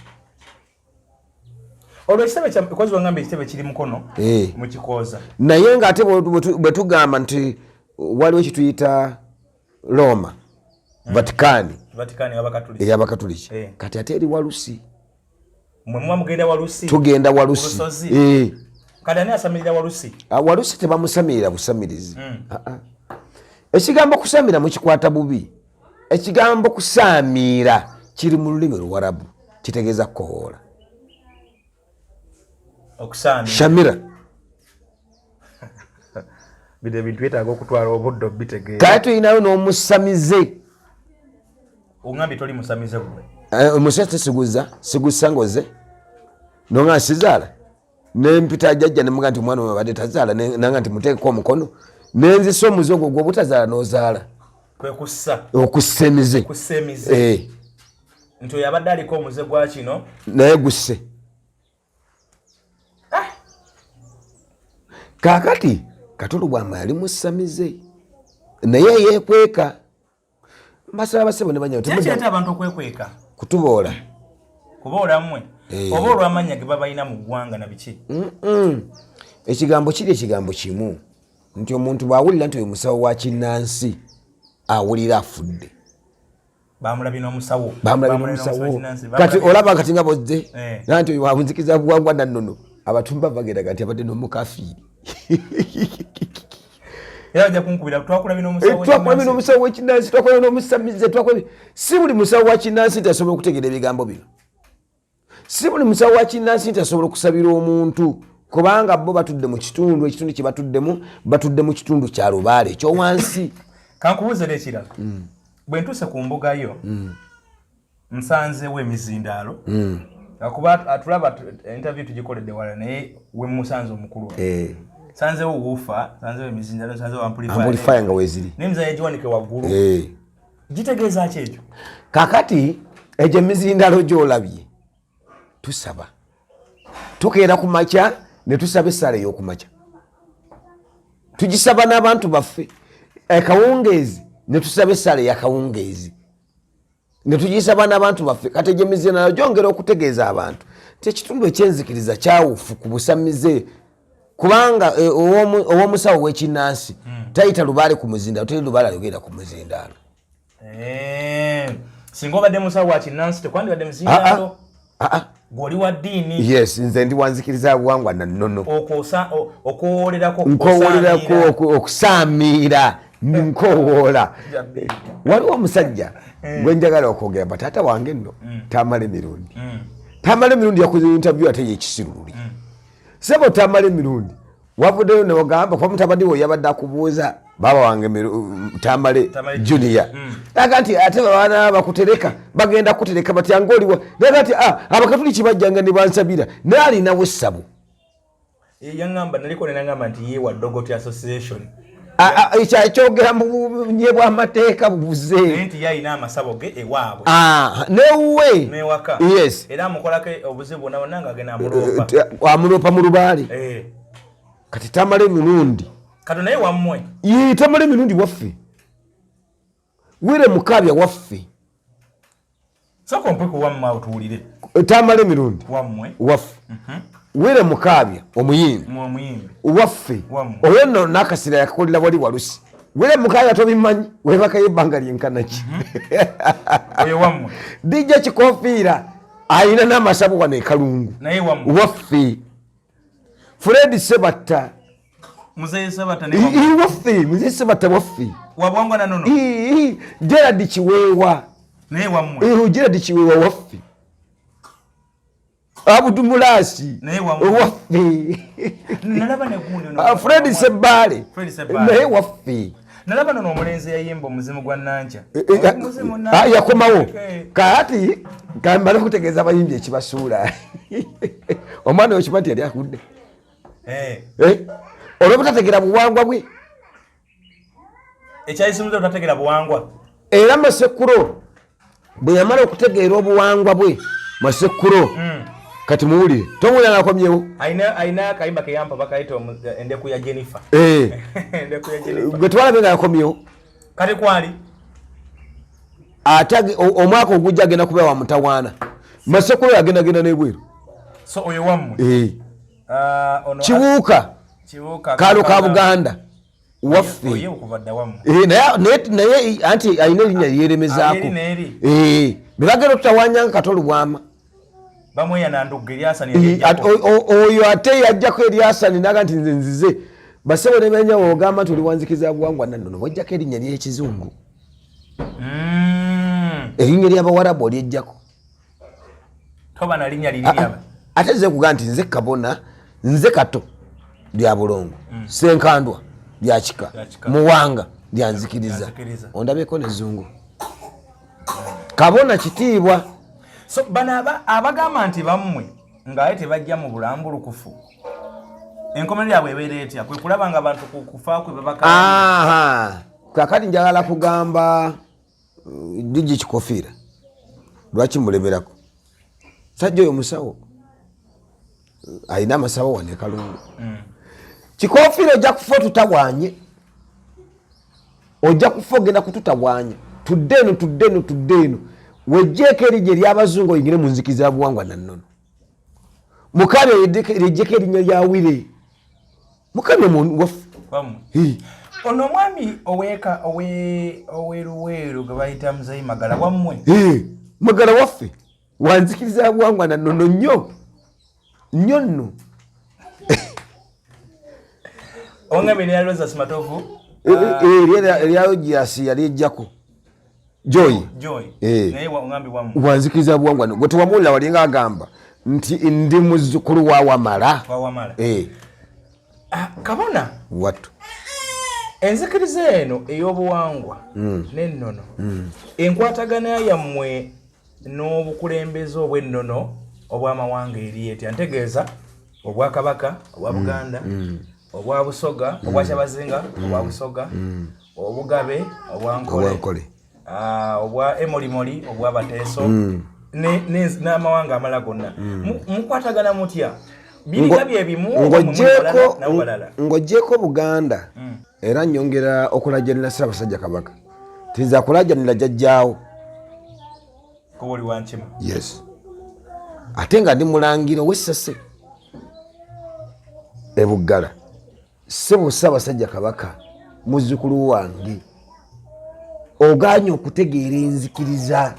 olwo ekitebe kozi wangamba ekitebe kiri mukono mu kikooza naye ng'ate bwe tugamba nti waliwo ekituyita Roma Vatikani ey'Abakatuliki kati ate eri Walusi tugenda Walusi kati ani asamirira Walusi Walusi tebamusamirira busamirizi ekigambo kusamira mukikwata bubi ekigambo kusaamira kiri mu lulimi Luwarabu kitegeeza kukohoola shamira bide bintu byetaaga okutwala obuddo bitegeera kati tuyinayo n'omusamize ongambye toli musamize gwe omusajja sigusa ngoze nonga nsizaala nempita jjajja nemuga nti omwana obadde tazaala nanga nti muteekeko omukono nenzisa omuze ogwo gwe butazaala n'ozaala okussa emize nti oyo abadde aliko omuze gwa kino naye gusse kaakati Katulu bwama yali musamize naye yeekweka mbasaba basebo ne banyawo tekyeta abantu okwekweka kutuboola kuboola mmwe oba olw'amannya ge babalina mu ggwanga na biki ekigambo kiri ekigambo kimu nti omuntu bw'awulira nti oyo musawo wa kinnansi awulira afudde bamulabye n'omusawo kati olaba kati nga bozze nanti oyo wabunzikiza buwangwa nannono abatumba bagendaga nti abadde n'omukafiiri era ajja kunkubira twakulabye n'omusawo w'ekinnansi twakulabye n'omusamize si buli musawo wa kinnansi nti asobola okutegeera ebigambo bino si buli musawo wa kinnansi nti asobola okusabira omuntu kubanga bo batudde mu kitundu ekitundu kye batudde mu kitundu kya lubaale ekyowansi kankubuuze n'ekirala bwe ntuuse ku mbuga yo nsanzeewo emizindaalo akuba atulaba interview tugikoledde wala naye we musanze omukulu sanzeewo wuufa sanzeewo emizindaalo sanzeewo amplifier nga weeziri n'emizindaalo egiwanike waggulu gitegeeza ki ekyo kakati egyo emizindaalo gy'olabye tusaba tukeera ku makya ne tusaba essaala ey'okumakya tugisaba n'abantu baffe akawungeezi ne tusaba essaala ey'akawungeezi ne tugisaba n'abantu baffe kati egyo emizindaalo gyongera okutegeeza abantu ti ekitundu ekyenzikiriza kyawufu ku busamize kubanga ow'omusawo w'ekinnansi tayita lubaale ku muzindaalo teri lubaale ayogera ku muzindaalo singa obadde musawo wa kinnansi tekwandibadde muzindaalo gw'oli wa ddiini yes nze ndi wanzikiriza buwangwa nannono okwowolerako okusaamiira nkowoola waliwo omusajja gwe njagala okwogera ba taata wange nno tamala emirundi yakoze interview ate yekisirululi sebo tamala emirundi wavuddeyo newagamba kuba mutabani we yabadde akubuuza baba wange tamale junior aga nti ate babaana bakutereka bagenda kutereka batyanga oliwa naga nti abakatuliki bajjanga ne bansabira naye alinawo essabo yaŋŋamba naliko nenagamba nti ye wa Dogoti Association ekyayogera mu nyebwa amateeka bubuze nti yalina amasabo ge ewaabwe newe newaka yes era amukolako obuzibu bwonna bwonna ng'agenda amuloopa mu lubaale kati tamala emirundi kati naye wammwe tamala emirundi waffe wire mukabya waffe soko mpweku wammwe awo tuwulire tamala emirundi wammwe waffe wire mukabya omuyimbi waffe oyo nno nakasira yakakolera wali walusi wire mukabya tobimanyi webakayo ebbanga lyenkanaki oyo wammwe dijja kikofiira ayina n'amasabu wano ekalungu naye wammwe waffe Fred Sebatta Muzeyi Sebatta waffe Muzeyi Sebatta waffe Wabwangwa na nono Gerard Kiwewa naye wammwe Gerard Kiwewa waffe Abudu Mulasi naye wammwe waffe nalaba ne gundi Fred Sebale naye waffe nalaba nono omulenzi yayimba omuzimu gwa Nanja yakomawo kati kambale kutegeeza abayimbi ekibasuula omwana wekimanti yali akudde olwobutategera buwangwa bwe ekyayisumuza obutategera buwangwa era Masekuro bwe yamala okutegeera obuwangwa bwe Masekuro kati muwulire tomuwulira nakomyewo ayina akayimba keyampa bakayita endeku ya Jennifer endeku ya Jennifer gwe twalabe nga yakomyewo kati kwali ate omwaka ogujja agenda kubeera wa mutawaana Masekuro yagendagenda n'ebweru so oyo wammwe Kibuuka Kaalo ka Buganda waffe naye anti ayina erinnya lyeremezaako bebagenda okutawanyanga katolo bwama oyo ate yajjako Eryasani naga nti nze nzize basebo ne benyawo ogamba nti Oliwanzikiriza Buwangwa nannono wajjako erinnya ly'ekizungu erinnya ly'Abawarabu olyejjako ate nze kugaa nti nze Kabona nze Kato bya Bulongo Senkandwa bya Kika Muwanga bya Nzikiriza ondabeko n'ezungu Kabona kitiibwa so bana abagamba nti bammwe ngaaye tebajja mu bulambulukufu enkomerero yabwe ebeera etya kwe kulaba nga abantu kufa kwe babaka kakati njagala kugamba diji kikofiira lwaki mulemerako sajja oyo musawo ayina amasawo wane kalungu kikofiira ojja kufa tutawanye ojja kufa ogenda kututawanya tuddeeno wejjeeko erinnya ery'Abazungu oyingire mu Nzikiriza Buwangwa nannono mukabya lyejjeko erinnya lya Wire mukabya waffe ono omwami oweeka oweruweru gwe bayita Muzeyi Magala wammwe Magala waffe wa Nzikiriza Buwangwa nannono nnyo nno ongambe ne Rosa Smatovu eryayo gyasi yali ejjako Joy naye ongambe wammwe wa Nzikiriza Buwangwa gwe tewamuwulira walinga agamba nti ndi muzzukulu wa Wamala Kabona watu enzikiriza eno ey'obuwangwa n'ennono enkwatagana yammwe n'obukulembeze obw'ennono obw'amawanga eri etya ntegeeza obwakabaka obwa Buganda obwa Busoga obwa Kyabazinga obwa Busoga obugabe obwankole obwa Emolimoli obwa Bateeso n'amawanga amala gonna mukwatagana mutya birigabye ebimu ng'oggyeko Buganda era nnyongera okulajjanira Ssaabasajja Kabaka tinza kulajjanira jjajjaawo Koboli Wankima yes ate nga ndi mulangira w'Essase e Buggala ssebo Ssaabasajja Kabaka muzzukulu wange oganye okutegeera enzikiriza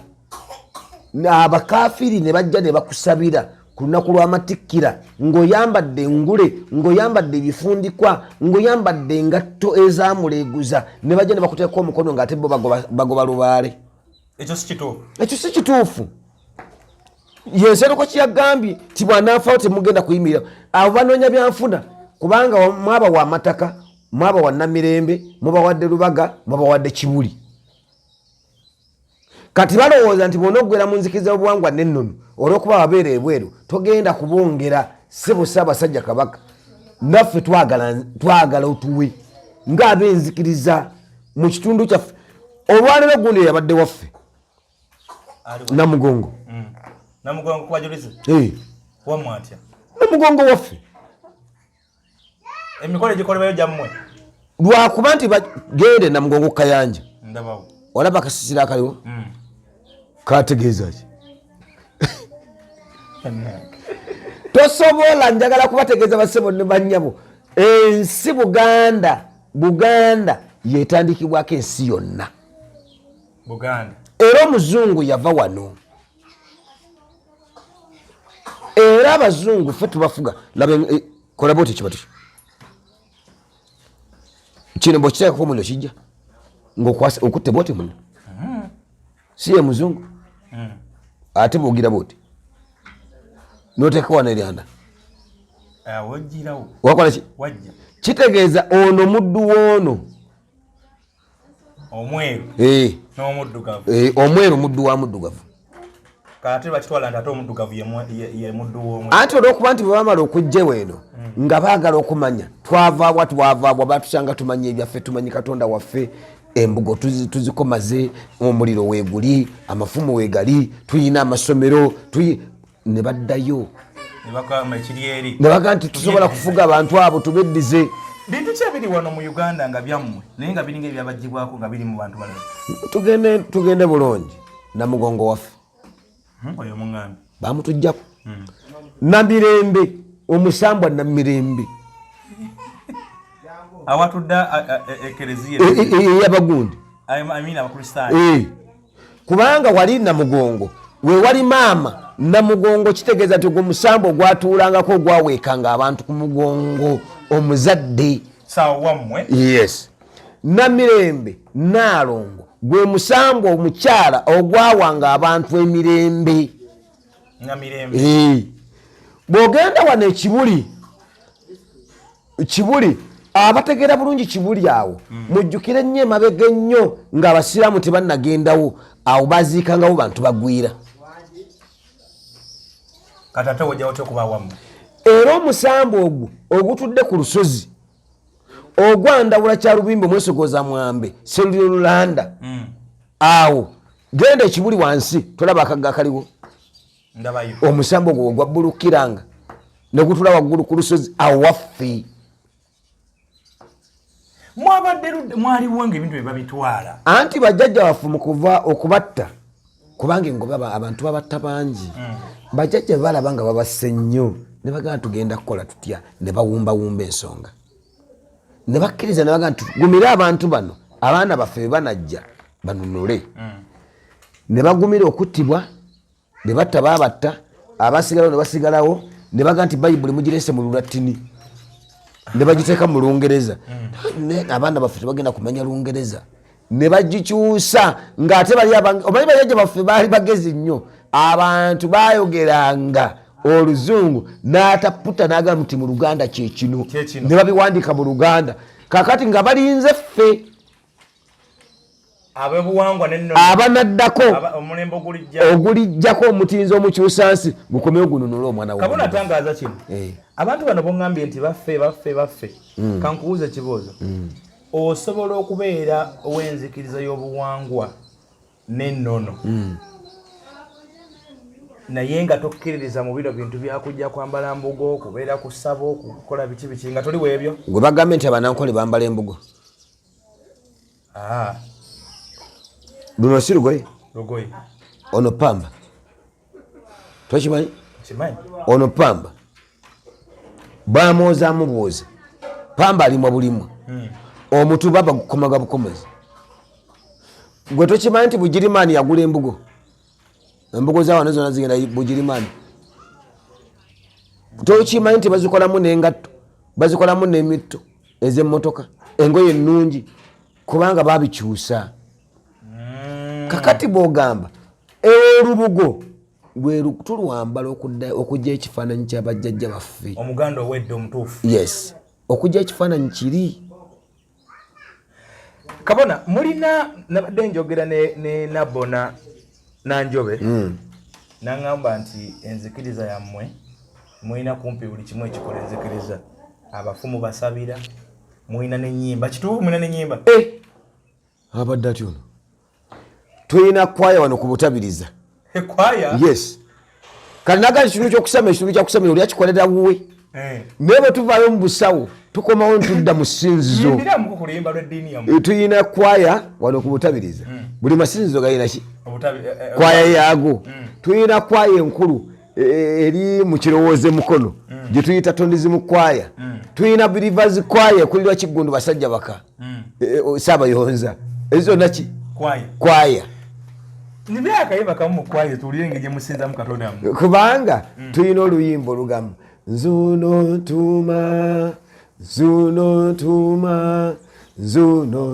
abakafiri ne bajja ne bakusabira ku lunaku lw'amatikkira ng'oyambadde engule ng'oyambadde ebifundikwa ng'oyambadde engatto ezaamuleeguza ne bajja ne bakuteeka omukono ng'ate bo bagoba lubaale ekyo si kituufu yensereko kyeyagambye ti bw'anaafawo temugenda kuyimirira abo banoonya byanfuna kubanga mwaba wa mataka mwaba wa Namirembe mubawadde Lubaga mubawadde Kibuli kati balowooza nti bw'onoggwera mu Nzikiriza Buwangwa n'ennono olw'okuba wabeera ebweru togenda kubongera ssebo Ssaabasajja Kabaka naffe twagala otuwe nga Abe'Nzikiriza mu kitundu kyaffe olwalero gundi yabadde waffe Namugongo Namugongo kwajulize wamwatya Namugongo waffe emikolo gikolebwayo gyammwe lwakuba nti bagende Namugongo Kayanja ndabawo olaba akasisira akaliwo kategeeza ki tosobola njagala kubategeeza basebo ne bannyabo ensi Buganda yetandikibwako ensi yonna Buganda era omuzungu yava wano era abazungu ffe tubafuga labe kola boti kibatu kino bw'okiteekako omuliro kijja ng'okwasa okutte boti muno si ye muzungu ate bw'ogira boti n'oteeka wano eryanda wajjirawo wakola ki wajja kitegeeza ono muddu w'ono omweru n'omuddugavu omweru muddu wa muddugavu kate bakitwala nti ate omuddugavu ye muddu w'omweru anti olw'okuba nti bwe bamala okujja weno nga baagala okumanya twavaabwa batusanga tumanya ebyaffe tumanyi Katonda waffe embugo tuzikomaze omuliro weeguli amafumu weegali tuyina amasomero ne baddayo ne baga nti tusobola kufuga abantu abo tubeddize bintu ki ebiri wano mu Uganda nga byammwe naye nga biringa ebyabagibwako nga biri mu bantu balala tugende bulungi Namugongo waffe oyo muŋŋambi bamutujjako Namirembe omusambwa Namirembe awatudde ekereziya y'abagundi abakristaayo kubanga wali Namugongo we wali maama Namugongo kitegeeza nti ogwo musambo ogwatuulangako ogwaweekanga abantu ku mugongo omuzadde sawa wammwe yes Namirembe Naalongo gwe musambo omukyala ogwawanga abantu emirembe Namirembe bw'ogenda wano Kibuli abategeera bulungi Kibuli awo mujjukire nnyo emabega ennyo ng'abasiraamu tebannagendawo awo baziikangawo bantu bagwira katata wajjawo kyokuba wammwe era omusambo ogwo ogutudde ku lusozi ogwandawula Kyalubimbi omwesogoza Mwambe Seruliro Lulanda awo genda Kibuli wansi tolaba akagga akaliwo ndabayo omusambo ogwo gwabbulukiranga ne gutula waggulu ku lusozi awo waffe mwaliwo ng'ebintu bye babitwala anti bajjajja waffe mu kuva okubatta kubanga engoba abantu babatta bangi bajjajja balaba nga babasse nnyo ne bagamba tugenda kukola tutya ne bawumbawumba ensonga ne bakkiriza ne bagamba tugumire abantu bano abaana baffe banajja banunule ne bagumira okuttibwa be batta babatta abasigalawo ne basigalawo ne bagamba nti bayibuli mugirese mu Lulatini ne bagiteeka mu Lungereza abaana baffe tebagenda kumanya Lungereza ne bagikyusa ng'ate omanyi bajjajja baffe baali bagezi nnyo abantu bayogeranga Oluzungu n'ataputa n'agamba nti mu Luganda kye kino ne babiwandiika mu Luganda kakati nga balinze ffe Abe'Buwangwa abanaddako omulembe ogulijjako omutinzi omukyusansi gukomewo gununula omwana kabona atangaaza kino abantu bano bongambye nti baffe kankubuuza ekibuuzo osobola okubeera ow'enzikiriza y'obuwangwa n'ennono naye nga tokkiririza mu bino bintu byakujja kwambala mbugo kubeera ku ssabo kukola biki nga toli weebyo gwe bagambye nti abanankole bambala embugo luno si lugoye ono pamba tokimanyi ono pamba bamwozamu bwoza pamba alimwa bulimwa omutuba bagukomaga bukomezi gwe tokimanyi nti Bugirimaani yagula embugo zawano zona zigenda Bugirimaani tokimanyi nti bazikolamu n'engatto bazikolamu n'emitto ez'emmotoka engoye ennungi kubanga babikyusa kakati bw'ogamba olubugo lwe tulwambala okujja ekifaananyi ky'abajjajja baffe omuganda owedde omutuufu yes okujja ekifaananyi kiri kabona mulina nabadde njogera ne Nabona Nanjobe naŋŋamba nti enzikiriza yammwe mulina kumpi buli kimu ekikola enzikiriza abafumu basabira Muina n'ennyimba kituufu muina n'ennyimba abadde atyo ono tulina kwaya wano ku Butabiriza kwaya yes kali nagali ekintu kyokusama oli akikolera wuwe naye bwe tuvaayo mu busawo tukomawo ntudda mu ssinzizo tulina kwaya wano ku Butabiriza buli masinzizo galina ki kwaya yaago tulina kwaya enkulu eri mu kirowooze mukono gye tuyita tondizi mu kwaya tulina believers kwaya kulirwa Kiggundu basajja baka Saabayonza ezo naki kwaya kubanga tulina oluyimba olugamba nzuno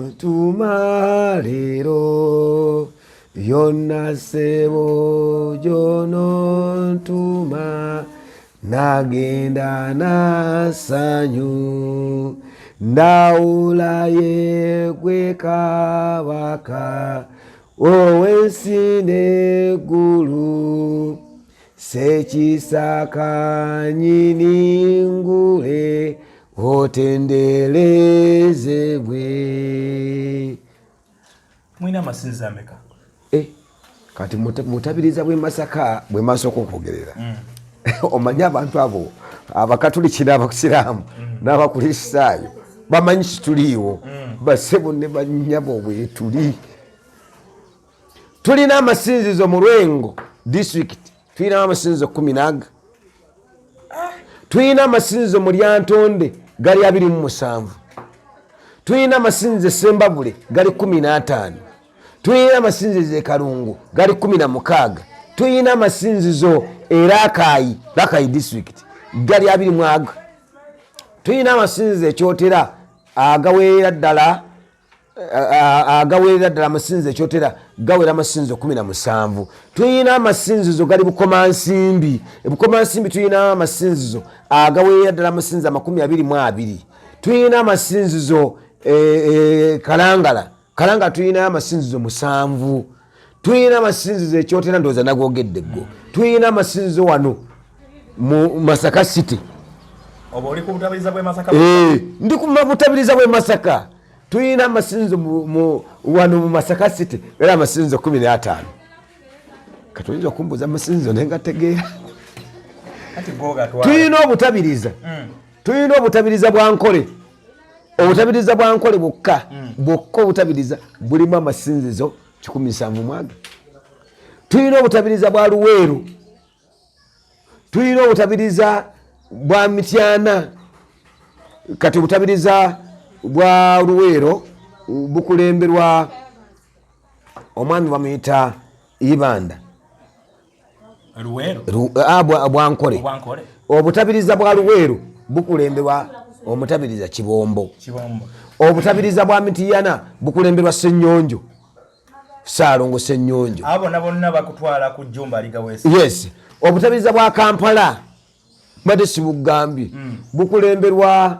ntuma leero yonna ssebo gyono ntuma nagenda nasanyu ndawulaye gwe kabaka owensi n'eggulu sekisaka nyini ngule otenderezebwe. Mwina masinzi ameka? Kati Mutabiriza bwe Masaka bwe masoko okwogerera. Omanya abantu abo abakatoliki n'abasiraamu n'abakristaayo bamanyi kituliiwo basebo ne banyabo bwe tuli. Tulina amasinzizo mu Lwengo district, tulina amasinzizo 14. Tulina amasinzizo mu Lyantonde gali 27. Tulina amasinzizo Sembabule gali 15. Tulina amasinzizo e Kalungu gali 16. Tulina amasinzizo Rakai district gali 20. Tulina amasinzizo ekyotera agaweera ddala amasinzizo ekyotera gawera amasinzizo 17. Tulina amasinzizo gali Bukomansimbi. Bukomansimbi tulina amasinzizo agaweera ddala amasinzizo 22. Tulina amasinzizo Kalangala tulina amasinzizo 7. Tulina amasinzizo ekyotera ndooza nagogeddeggo. Tulina amasinzizo wano mu Masaka City. Oba oli ku Butabiriza bwe Masaka? Ndi ku Butabiriza bwe Masaka. Tulina amasinzizo wano mu Masaka City era amasinzizo 15. Katoyinza okumbuza amasinzizo nengategeera. Tulina Obutabiriza. Tulina Obutabiriza bwa Nkole. Obutabiriza bwa Nkole bwokka Obutabiriza bulimu amasinzizo 17. Tulina Obutabiriza bwa Luweero. Tulina Obutabiriza bwa Mityana. Kati Obutabiriza bwa Luweero bukulemberwa omwami bamuyita Ibanda. Luweero? Bwa Nkole. Obutabiriza bwa Luweero bukulemberwa Omutabiriza Kibombo. Obutabiriza bwa Mityana bukulemberwa Ssenyonjo. Saalongo Ssenyonjo. Abo nabonna bakutwala ku Jjumba Ligawesa. Yes. Obutabiriza bwa Kampala mbadde sibugambye bukulemberwa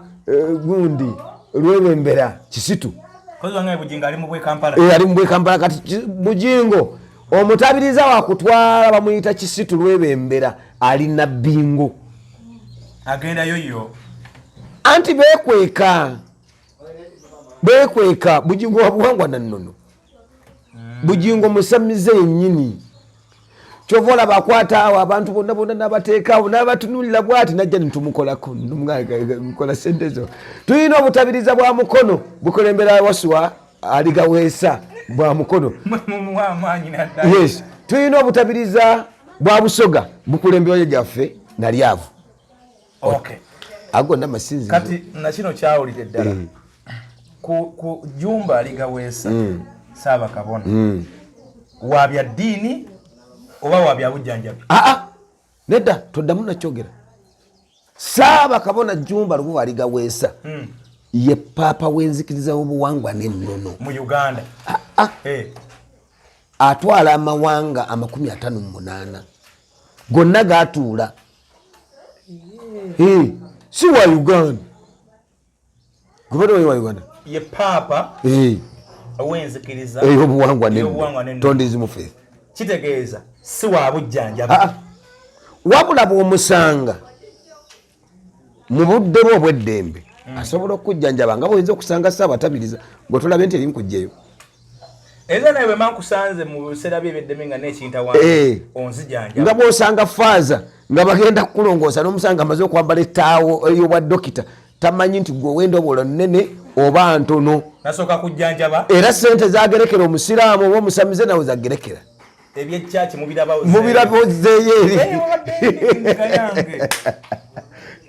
gundi Lwebembera Kisitu. Kozi wange Bugingo ali mu bwe Kampala. Ali mu bwe Kampala kati Bugingo omutabiriza wakutwala bamuyita Kisitu Lwebembera ali na Bingo. Agenda yoyo. Anti bekweka Bugingo Wabuwangwa na nnono. Bugingo Musamize yennyini. Kyovoola bakwata awo abantu bonna n'abateekaawo n'abatunulira bw'ati najja nitumukolako nkola sente zo. Tulina Obutabiriza bwa Mukono bukulembera Wasuwa Aligaweesa bwa Mukono. Yes. Tulina Obutabiriza bwa Busoga bukulembera gyaffe Nalyavu. Okay. Agonna masinzi. Kati na kino kyawulidde ddala. Ku Jjumba Ligaweesa Saaba Kabona. Wabya ddiini oba wabya bujjanjabi? Nedda toddamu nakyogera. Saaba Kabona Jjumba Lubuva Ligaweesa ye Paapa w'Enzikiriza w'obuwangwa n'ennono mu Uganda. Atwala amawanga 58 gonna gaatuula. Si wa Uganda. Guverinoma wa Uganda. Ye Paapa w'Enzikiriza obuwangwa n'ennono. Tondizi mu faith. Kitegeeza si wa bujjanjabi. Wabula bw'omusanga mu budde bwe obw'eddembe asobola okujjanjaba nga bw'oyinza okusanga Ssaabatabiriza ng'otolaba nti erimu kujjayo. Eza nawe mankusanze mu biseera by'ebyedde nga n'ekinta onzijanja. Nga bw'osanga faaza nga bagenda kukulongoosa n'omusanga amaze okwambala ettaawo ey'obwa dokita tamanyi nti gwe owenda obwola nnene oba ntono. Nasooka kujjanjaba. Era ssente zagerekera omusiraamu oba omusamize nawe zagerekera. Eby'ekyaki mubirabaozeeyo eri.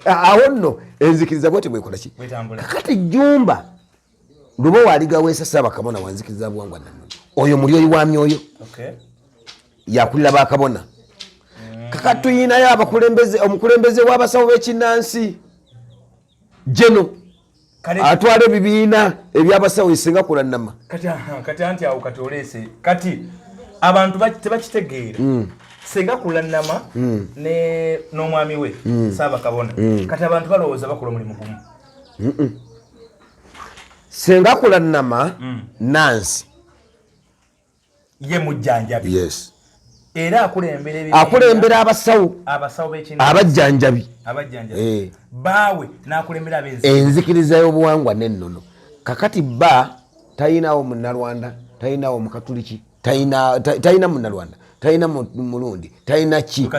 Awo nno enzikiriza bwete bwekola ki? Kakati Jjumba luba waaligaweesa Ssaabakabona wa Nzikiriza Buwangwa Nannono. Oyo mulyoyi wa myoyo. Yakulira bakabona. Kakati tuyinayo omukulembeze w'abasawo b'ekinnansi. Jeno. Atwala ebibiina eby'abasawo esinga kulannama. Kati anti awo kati oleese. Kati abantu tebakitegeera. Singa kulannama n'omwami we Ssaabakabona. Kati abantu balowooza bakola omulimu gumu. Singa kulannama Nansi. Ye mujjanjabi. Yes. Era akulembera abasawo abajjanjabi. Baawe n'akulembera enzikiriza y'obuwangwa n'ennono. Kakati bba tayinawo munnalwanda, tayinawo mukatuliki, tayina munnalwanda, tayina mulundi, tayina ki.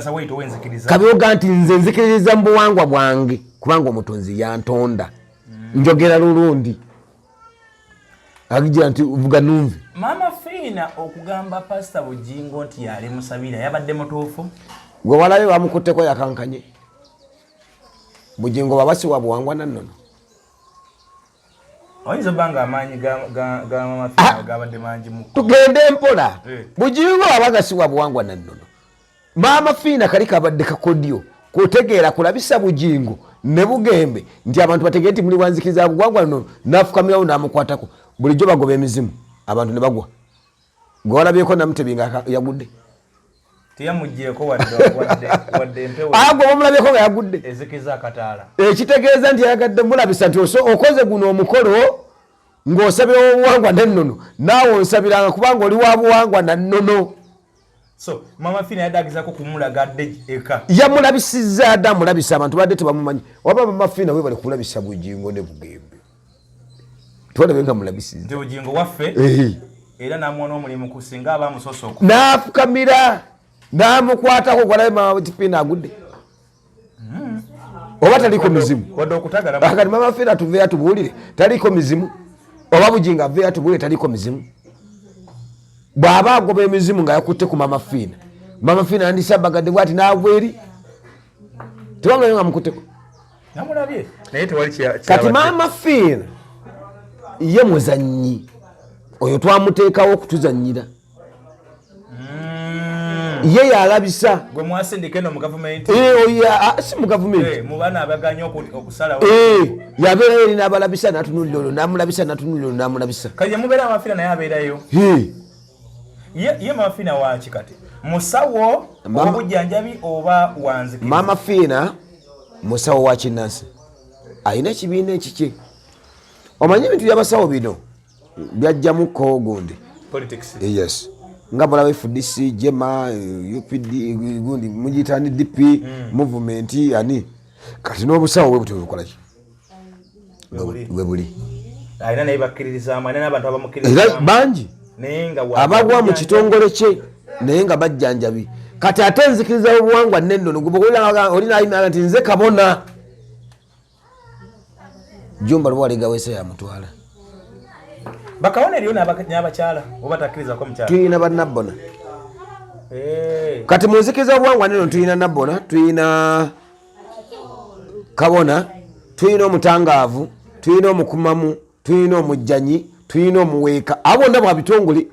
Kabyoga nti nze nzikiriza mu buwangwa bwange kubanga omutonzi yantonda. Njogera lulundi. Agira nti uvuga numve. Mama Fina okugamba Pastor Bugingo nti yali musabira yabadde mutuufu. Gwe walayo bamukutteko yakankanye. Bugingo babasi wa Buwangwa Nannono. Oyinza banga amaanyi ga Mama Fina gabadde mangi mu. Tugende mpola. Bugingo abagasi wa Buwangwa Nannono. Mama Fina kali kabadde kakodyo kutegeera kulabisa Bugingo ne Bugembe nti abantu bategere nti muli Wanzikiriza Buwangwa Nannono nafukamirawo namukwatako. Bulijjo bagoba emizimu abantu ne bagwa. Gwe walabyeko Namutebi nga yagudde. Teyamuggyeko wadde empewo. Gwe omulabyeko nga yagudde. Ezikiriza akataala. Ekitegeeza nti yagadde mulabisa nti okoze guno omukolo ng'osabira Obuwangwa Nannono naawe onsabiranga kubanga oli wa Buwangwa Nannono. So Mama Fina yadagizako kumulaga adde eka. Yamulabisizza adde amulabisa abantu badde tebamumanyi. Waba Mama Fina we bali kulabisa Bugingo ne Bugembe. Tuwala benga mulabisiza. Nti Bugingo waffe. Era namwona omulimu kusinga abamusosoko. Naafukamira namukwatako gwalayo Mama Fina agudde. Oba taliko mizimu. Wadde okutagala. Akati Mama Fina tuveera tubuulire taliko mizimu. Oba Bugingo aveera tubuulire taliko mizimu. Bw'aba agoba emizimu nga yakutte ku Mama Fina. Mama Fina andisabagadde bwati n'abweri. Tewanga nga mukutteko. Namulabye. Naye tewali kati Mama Fina ye muzannyi. Oyo twamuteekawo okutuzannyira. Ye yalabisa. Gwe mwasindika no mu government. Si mu government. Mu bana abaganya okusalawo. Yabeera eri n'abalabisa n'atunulira olwo n'amulabisa n'atunulira olwo n'amulabisa. Kati yamubeera Mama Fina naye abeerayo. Ye Mama Fina waaki kati? Musawo obujjanjabi oba Wanzikiriza? Mama Fina musawo wa kinnansi. Ayina ekibiina ekiki. Omanyi ebintu by'abasawo bino byajjamuko gundi. Politics. Yes. Nga balawe FDC, Jema, UPD, gundi mujitani DP, movement ani. Kati n'obusawo bwe bukola ki? Bwe buli. Ayina naye bakkiririza amane n'abantu abamukkiririza. Era bangi. Abagwa mu kitongole kye naye nga bajjanjabi. Kati ate Nzikiriza Obuwangwa Nannono gwe olina ayina nti nze kabona. Jjumba lwa ligaweesa ya mutwala. Bakawona eriyo n'abakyala oba takkiriza ko mukyala. Tuyina bannabona. Kati mu Nzikiriza Obuwangwa Nannono tuyina nabbona, tuyina kabona, tuyina omutangaavu, tuyina omukumamu, tuyina omujjanyi, tuyina omuweeka. Abo bonna bwa bitongole.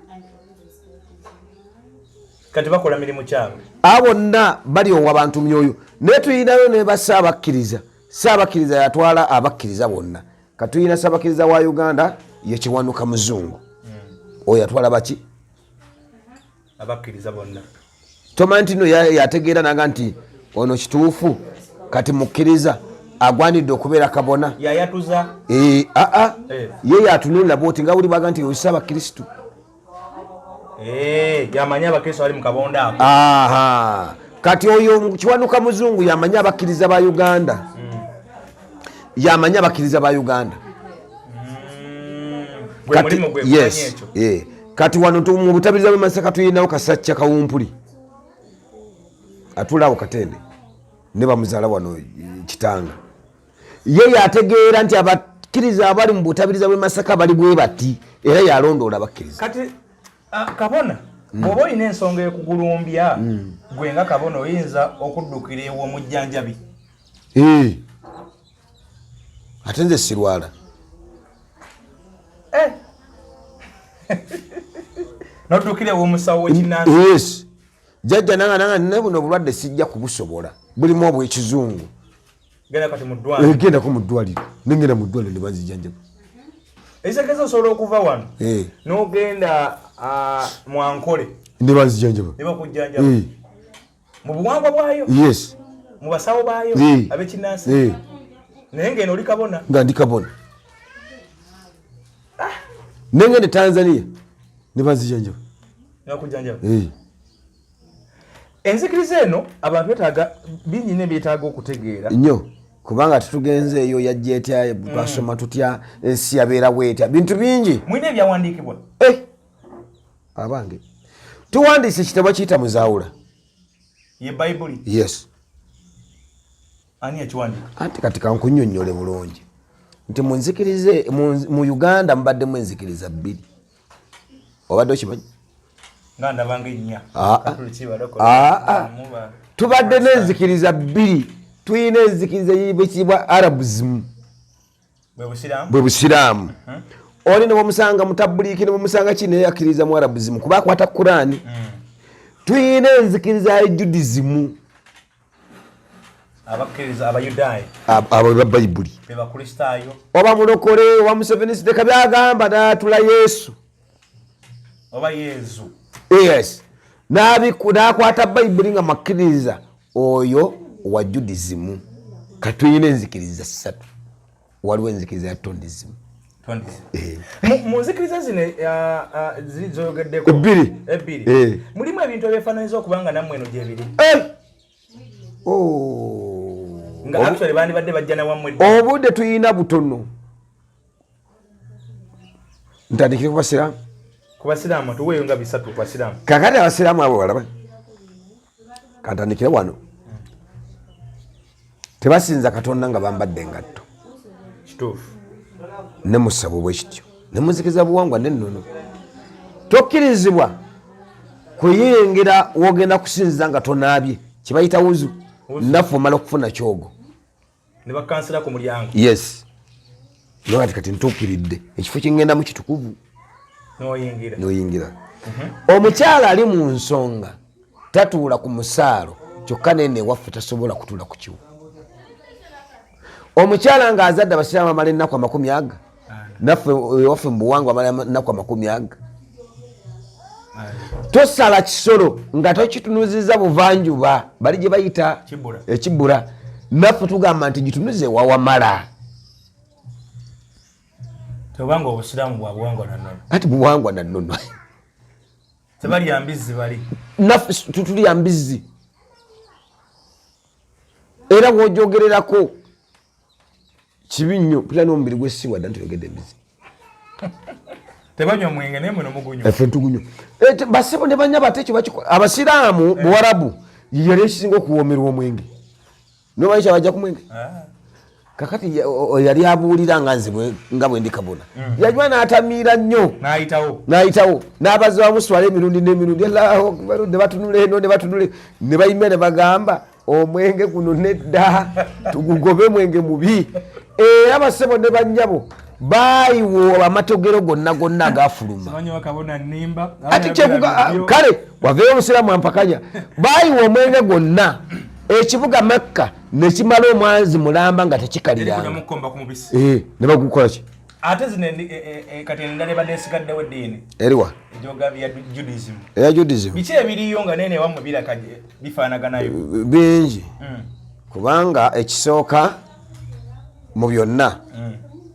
Kati bakola mirimu kyabo. Abo bonna bali owa bantu myoyo. Ne tuyinayo ne Ssaabakiriza. Ssaabakiriza yatwala abakkiriza bonna. Kati tuyina Ssaabakiriza wa Uganda ye Kiwanuka Muzungu. Oyo yatwala baki? Abakkiriza bonna. Tomanti no yategeera naga nti ono kituufu kati mukkiriza agwanidde okubeera kabona. Yayatuza. Ye yatunulira bwoti nga buli baga nti oyo Ssaabakristu. Yamanya abakristo bali mu kabonda ako. Kati oyo Kiwanuka Muzungu yamanya abakkiriza ba Uganda. yamanya abakkiriza ba Uganda. Yes, kati wano mu butabiriza bwe Masaka tuyinawo Kasacca Kawumpuli atulawo Katende ne bamuzaala wano Kitanga. Ye yategeera nti abakkiriza abali mu butabiriza bwe Masaka bali bwe bati era yalondoola abakkiriza. Kati kabona bw'oba olina ensonga ekugulumbya gwe nga kabona oyinza okuddukira ew'omujjanjabi. Ate nze sirwala. Noddukira ew'omusawo w'ekinnansi. Yes. Jajja nanga ne buno obulwadde sijja kubusobola. Bulimu obw'ekizungu. Genda kati mu ddwaliro. Gendako mu ddwaliro. Nengenda mu ddwaliro ne banzijanjaba. Ekisekezo osobola okuva wano n'ogenda mu Ankole ne banzijanjaba. Ne bakujjanjaba. Mu buwangwa bwayo. Yes. Mu basawo baayo ab'ekinnansi. Naye ngeno oli kabona. Nga ndi kabona. Nengende Tanzania ne banzijanjaba. Ne bakujjanjaba. Enzikiriza eno abantu betaaga bingi ne byetaaga okutegeera. Nnyo. Kubanga tutugenze eyo yajja etya twasoma tutya ensi yabeera bwetya bintu bingi. Mwine ebyawandiikibwa. Abange tuwandiise ekitabo kiyita Muzaawula. Ye Bayibuli. Yes. Ani yakiwandiika? Anti kati kankunnyonnyole bulungi nti munzikirize mu Uganda mubaddemu enzikiriza 2. Obadde okimanyi? Nga ndabanga ennya. Tubadde n'enzikiriza 2. Tuyina enzikiriza eyibwa Arabism. Bwe Busiraamu. Oli ne bamusanga mutabuliki ne bamusanga kine yakiriza mu Arabism kuba akwata Qur'ani. Tuyina enzikiriza ya Judaism. Abakkiriza Abayudaaya. Aba Bayibuli. Be Bakristaayo. Oba mulokole oba Museveni sideka byagamba n'atula Yesu. Oba Yesu. Yes. N'akwata Bayibuli nga makkiriza oyo wa Judaism. Katuyina enzikiriza 3. Waliwo enzikiriza ya Tondism. Mu nzikiriza zino zoyogeddeko 2. Mulimu ebintu ebyefaananyiza okubanga nammwe eno gyebiri. Nga actually bandibadde bajja na wammwe. Obudde tuyina butono. Ntandikire ku Basiraamu. Ku Basiraamu tuweeyo nga 3 ku Basiraamu. Kakati Abasiraamu abo balaba. Kantandikire wano. Tebasinza Katonda nga bambadde engatto. Kituufu. Ne musabo bwekityo. Ne muzikiriza buwangwa n'ennono. Tokkirizibwa kuyingira wogenda kusinza nga tonaabye. Kibayita wuzu. Naffe omala okufuna kyogo. Ne bakansira ku mulyango. Yes. Nogati kati ntuukiridde. Ekifo kingenda mu kitukuvu. N'oyingira. Omukyala ali mu nsonga tatuula ku musaalo kyokka nene waffe tasobola kutuula ku kiwo. Omukyala nga azadde Abasiraamu amala ennaku 40 naffe waffe mu buwangwa amala ennaku 40. Tosala kisolo nga tokitunuziza buvanjuba bali gye bayita ekibula naffe tugamba nti gitunuze wawamala. Tobanga Obusiraamu bwa buwangwa na nnono. Ati buwangwa na nnono. Tebali ambizi bali. Naffe tutuli ambizi. Era ng'ojogererako kibi nnyo pula n'omubiri gw'essiwa dda ntuyogedde embizi. Tebanywa mwenge naye muno mugunywa. Ffe tugunywa. Basebo ne banya bate ekyo bakikola. Abasiraamu Buwarabu yali ekisinga okuwoomerwa omwenge. Nomanyi kyabajja ku mwenge? Kakati yali abuulira nga nze nga bwe ndi kabona. Yajwa n'atamiira nnyo. N'ayitawo. N'abazze bamuswala emirundi n'emirundi. Allahu akbar. Ne batunula eno ne batunula. Ne bayimya ne bagamba omwenge guno nedda tugugobe mwenge mubi. Era basebo ne bannyabo bayiwo amatogero gonna agafuluma. Ati kyekuga kale waveyo Omusiraamu ampakanya. Bayiwo omwenge gwonna ekibuga Makka ne kimala omwanzi mulamba nga tekikaliranga. Ne bagukola ki? Ate zino kati endala ebadde esigaddewo eddiini. Eriwa? Ejoga bya Judaism. Eya Judaism. Biki ebiriyo nga nene wammwe birakaje bifaanaganayo? Bingi. Kubanga ekisooka mu byonna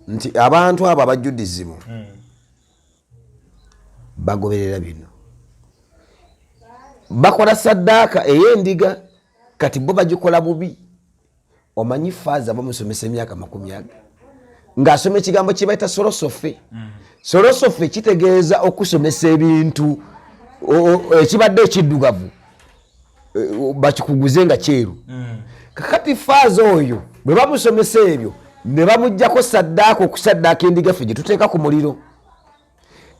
nti abantu abo aba Judaism bagoberera bino. Bakola saddaaka ey'endiga kati bo bagikola bubi. omanyi faaza bamusomesa emyaka 40 ng'asoma ekigambo kye bayita solosofe. Solosofe kitegeeza okusomesa ebintu ekibadde ekiddugavu bakikuguze nga kyeru. Kakati faaza oyo bwe bamusomesa ebyo ne bamuggyako saddaaka okusaddaaka endiga ffe gye tuteeka ku muliro.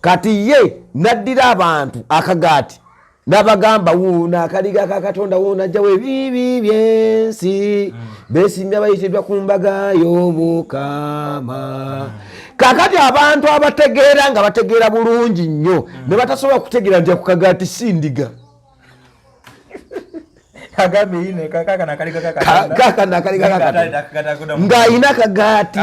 Kati ye naddira abantu akagaati n'abagamba wuuna akaliga ka Katonda wuuna ajjawo ebibi byensi beesimbye abayitibwa ku mbaga y'Omukama. Kakati abantu abategeera nga bategeera bulungi nnyo ne batasobola kutegeera nti ku kagaati si ndiga. Ng'ayina akagaati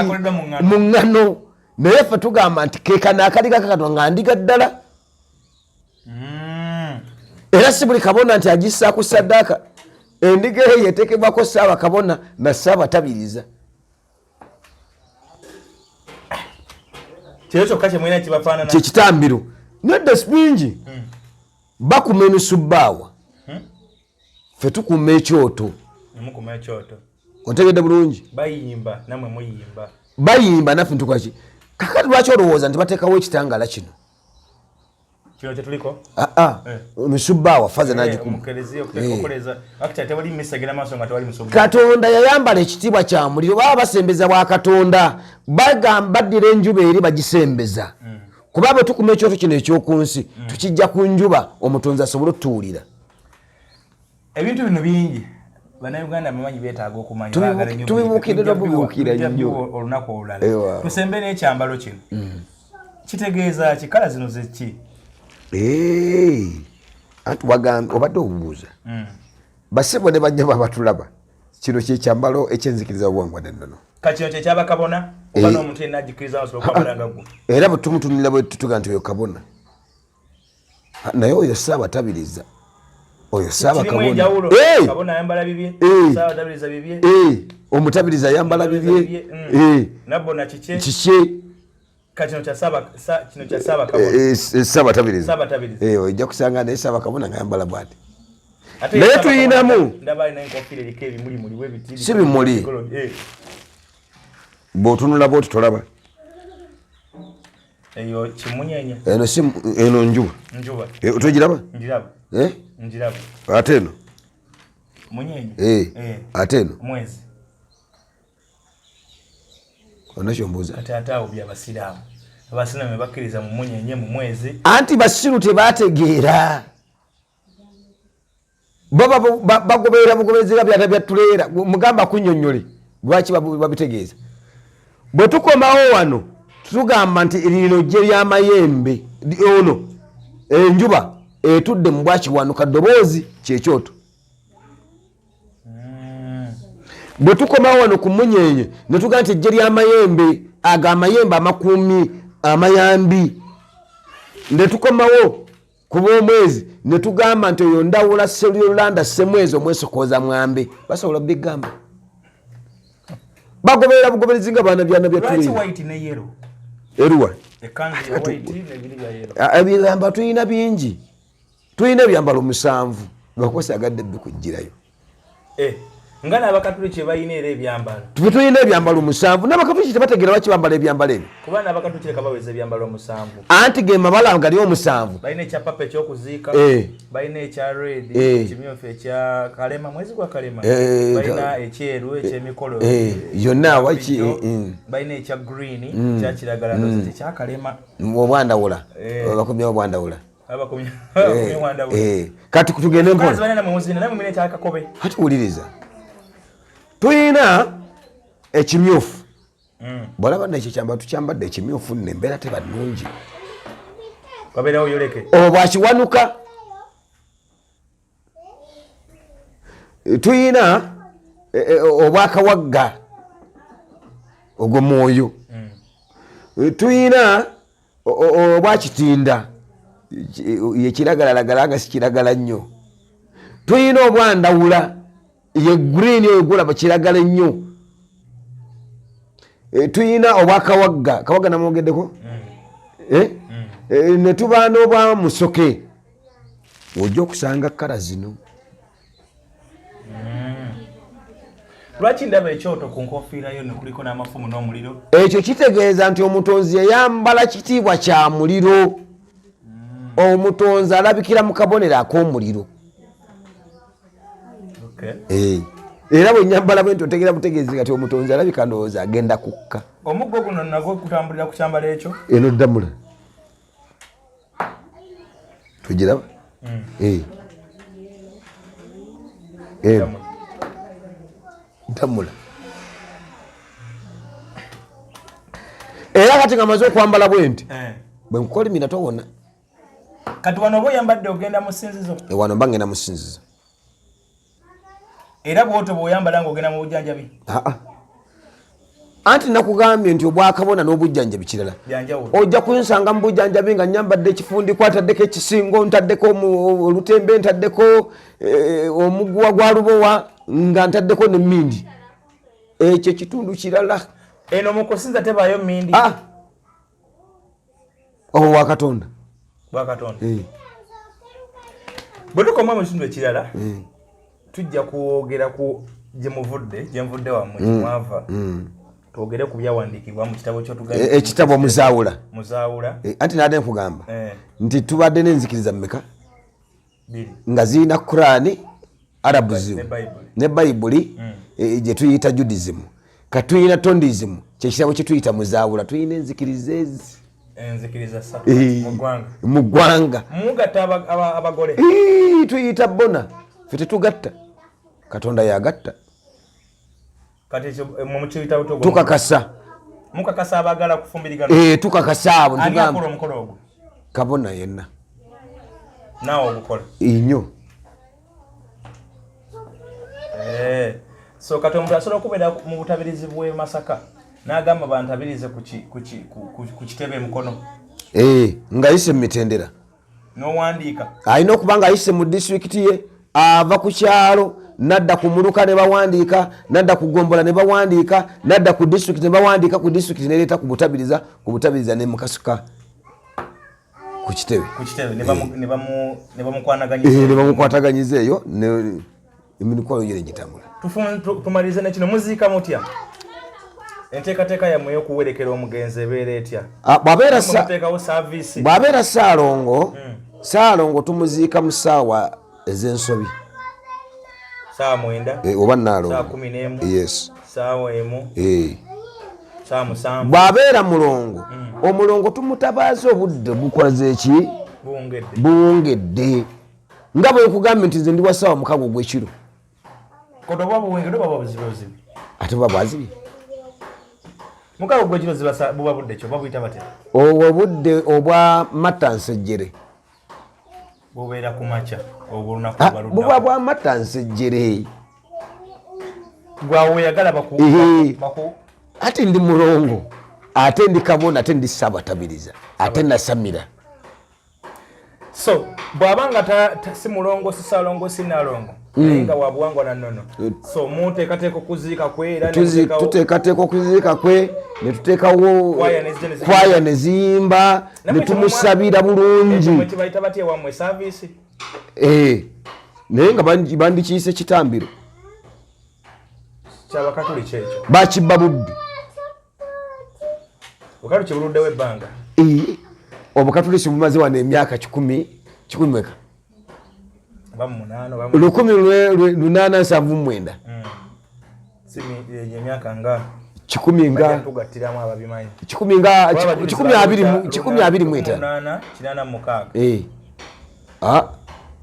mu ŋŋano naye ffe tugamba nti keekano akaliga Katonda nga ndiga ddala. Era si buli kabona nti agissa ku saddaaka. Endiga eyo eteekebwako ssaawa kabona na Ssaabatabiriza. Kyekitambiro nedda sibingi bakuma emisubbaawa ffe tukuma ekyoto. Otegedde bulungi bayimba naffe ntukwaki. Kakati lwaki olowooza nti bateekawo ekitangala kino emisubbaawa faza nagikuma. Katonda yayambala ekitiibwa kya muliro baba basembeza bwa Katonda baddira enjuba eri bagisembeza. Kuba bwe tukuma ekyoto kino ekyoku nsi tukijja ku njuba omutonzi asobole otutuulira. Ebintu bino bingi Bannayuganda bamanyi beetaaga okumanya tubibuukirira bubuukira nnyo olunaku olulala. Tusembe n'ekyambalo kino kitegeeza ki? Kala zino ze ki? Anti wagamba obadde obubuuza basebo ne bajja babatulaba kino kyekyambalo ekyenzikiriza obuwangwa n'ennono. Kino kye kyaba kabona oba n'omuntu yenna ajjikiriza asobola kwambala gwo. Era bwe tumutunulira bwe tutuga nti oyo kabona naye oyo Ssaabatabiriza. Oyo Ssaabakabona kabona ayambala bibye, Ssaabatabiriza bibye, Omutabiriza ayambala bibye, nabona kikye kino kya Ssaabakabona. Ssaabatabiriza ojja kusanga naye Ssaabakabona ng'ayambala bw'ati. Naye tuyinamu si bimuli bw'otunula bw'oti tolaba eyo kimunyeenya eno njuba togiraba njiraba ate eno munyeenya ate eno mwezi onakyo mbuuza ate awo byabasiraamu abasiraamu bakkiriza mu munyenye mu mwezi anti basiru tebategeera baba bagoberera bugoberezera byatuleera mugamba kunnyonnyole lwaki babitegeeza. Bwe tukomawo wano tugamba nti lino gye ly'amayembe ono enjuba etudde mu bwakiwanuka ddoboozi kyekyoto. Bwe tukomawo wano ku munyenye ne tugamba nti ejje ly'amayembe amayembe amakuumi amayambi. Ne tukomawo ku b'omwezi ne tugamba nti oyo Ndawula Sserulanda Ssemwezi omwesokoza mwambe. Basobola bigamba bagoberera bugoberezi nga baana byana byatuleera. Eruwa ebyambalo tulina bingi, tulina ebyambalo 7 lwakusagadde bikujjirayo. Nga n'Abakatuliki balina era ebyambalo. Tulina ebyambalo 7 n'Abakatuliki tebategeera lwaki bambala ebyambalo ebyo. Kuba n'Abakatuliki kabaweza ebyambalo 7. Anti ge mabala gali 7. Balina ekya papa ekyokuziika, balina ekya red, ekimyufu ekya kalema mwezi gwa kalema, balina ekyeru ekyemikolo, yonna waki balina ekya green ekya kiragala n'ekya kya kalema. Obwandawula bakomya obwandawula. Abakomya obwandawula. Kati kutugende mpola. Kazi balina mu muzina namwe mine ekya kakobe. Hati uliriza. Tuyina ekimyufu. Bwalaba n'ekyo kyambalo tukyambadde ekimyufu n'embeera teba nnungi. Wabeerawo yoleke. Obwakiwanuka. Tuyina obwakawagga ogwo mwoyo. Tuyina obwakitinda yekiragalagala nga si kiragala nnyo. Tuyina obwandawula ye green egulaba kiragala nnyo. Tuyina obwakawagga kawagga namwogeddeko ne tuba n'obwa musoke. Ojja okusanga kkala zino Lwaki ndaba ekyoto ku nkofiira yo ne kuliko n'amafumu n'omuliro? Ekyo kitegeeza nti omutonzi yayambala kitiibwa kya muliro. Omutonzi alabikira mu kabonero ak'omuliro. Era bwe nyambala bwe nti otegeera butegeezi kati omutonzi alabika ndowooza agenda kukka. Omuggo guno nagwo kutambulira ku kyambalo ekyo? Eno ddamula. Tugiraba? Ddamula. Era kati nga maze okwambala bwe nti bwe nkukolimira towona. Kati wano oba oyambadde ogenda mu ssinzizo? Wano mba ngenda mu ssinzizo. Era bw'otyo bw'oyambala ng'ogenda mu bujjanjabi? Anti nakugambye nti obwakabona n'obujjanjabi kirala. Ojja kunsanga mu bujjanjabi nga nyambadde ekifundikwa, ntaddeko ekisingo, ntaddeko olutembe, ntaddeko omuguwa gwa lubowa, nga ntaddeko n'emmindi. Ekyo kitundu kirala. Eno mu kusinza tebaayo mmindi? Wa Katonda. Wa Katonda. Bwe tukoma mu kitundu ekirala, tujja kwogera ku gye nvudde wammwe kimwava. Twogere ku byawandiikibwa mu kitabo ky'otugamba. Ekitabo Muzaawula. Anti nadde nkugamba nti tubadde n'enzikiriza mmeka? Nga zirina Kurani, Arabuzimu ne Bayibuli gye tuyita Judaism. Katuyina Tondism, kyekitabo kye tuyita Muzaawula. Tuyina enzikiriza ezi. Enzikiriza ssatu mu ggwanga. Mugatta abagole? Tuyita bona. Ffe tetugatta. Katonda yagatta. Kati mu kitabo togo tukakasa. Mukakasa abagala kufumbirigana? Tukakasa abo. Ani akola omukolo ogwo? Kabona yenna. Naawe ogukola? Nnyo. So kati omuntu asobola okubeera mu butabirizi bw'e Masaka n'agamba bantabirize ku kitebe emukono? Nga yise mu mitendera. N'owandiika? Alina okuba nga ayise mu disitulikiti ye, ava ku kyalo, nadda ku Muluka ne bawandiika, nadda ku Gombola ne bawandiika, nadda ku disitulikiti ne bawandiika, ku disitulikiti nereeta ku butabiriza ne mukasuka ku kitebe. Ne bamukwanagayiza eyo emikolo gye gitambula. Tumalirize nekino, muziika mutya? Enteekateeka yammwe y'okuwerekera omugenzi ebeera etya? Bw'abeera Ssaalongo tumuziika mu ssaawa ez'ensobi. Saa 9 oba Nnaalongo. Saa 11. Yes. Saa 1. Saa 7. Bw'abeera Mulongo, Omulongo tumutabaaza obudde bukoze ki? Buwungedde. Nga bwe nkugambye nti nze ndi wa ssaawa 6 ogw'ekiro. Kodo bwa buwungedde oba buzibu? Ate buba bwazibye. 6 ogw'ekiro buba budde ki oba buyita batya? Obudde obwa Mattansejjere. Bubeera ku makya obulunaku baludda. Buba bwa Mattansejjere. Gwawe oyagala baku. Ate ndi Mulongo, ate ndi Kabona, ate ndi Ssaabatabiriza, ate nasamira. So bw'abanga si Mulongo, si Ssaalongo, si Nnaalongo, naye nga wa Buwangwa na Nnono. So muteekateeka okuziika kwe era tuteekateeka okuziika kwe ne tuteekawo kwaya ne ziyimba ne tumusabira bulungi. Mwe kibayita batya wammwe saavisi? Naye nga bandikiise kitambiro ky'Abakatuliki ekyo. Bakibba bubbi. Obukatuliki buluddewo ebbanga? Obukatuliki bumaze wano emyaka 10 mweka? 1879. Emyaka nga 10 nga tugattiramu ababimanyi. 10 nga 20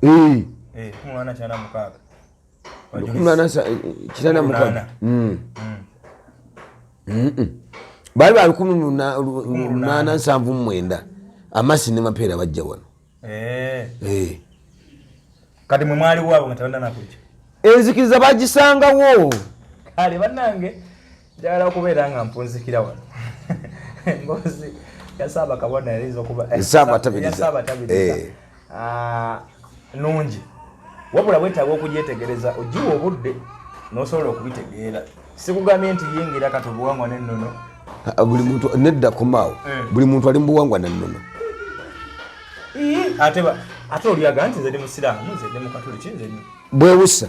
1886. 1886. Bali ba 1879 amasi ne mapeera bajja wano. Kati mwe mwali wabo nga tabanda nakuja. Enzikiriza bagisangawo. Kale bannange njagala okubeera nga mpunzikira wano. Ngozi ya Ssaaba Kabona yaliza okuba Ssaabatabiriza. Nungi. Wabula bwetaaga okugyetegereza ogiwa obudde n'osobola okubitegeera. Sikugambye nti yingira kati Obuwangwa n'Ennono. Buli muntu nedda komaawo. Buli muntu ali mu Buwangwa n'Ennono. Ate olyaga nti nze ndi Musiraamu, nze ndi Mukatuliki, nze ndi bwewussa.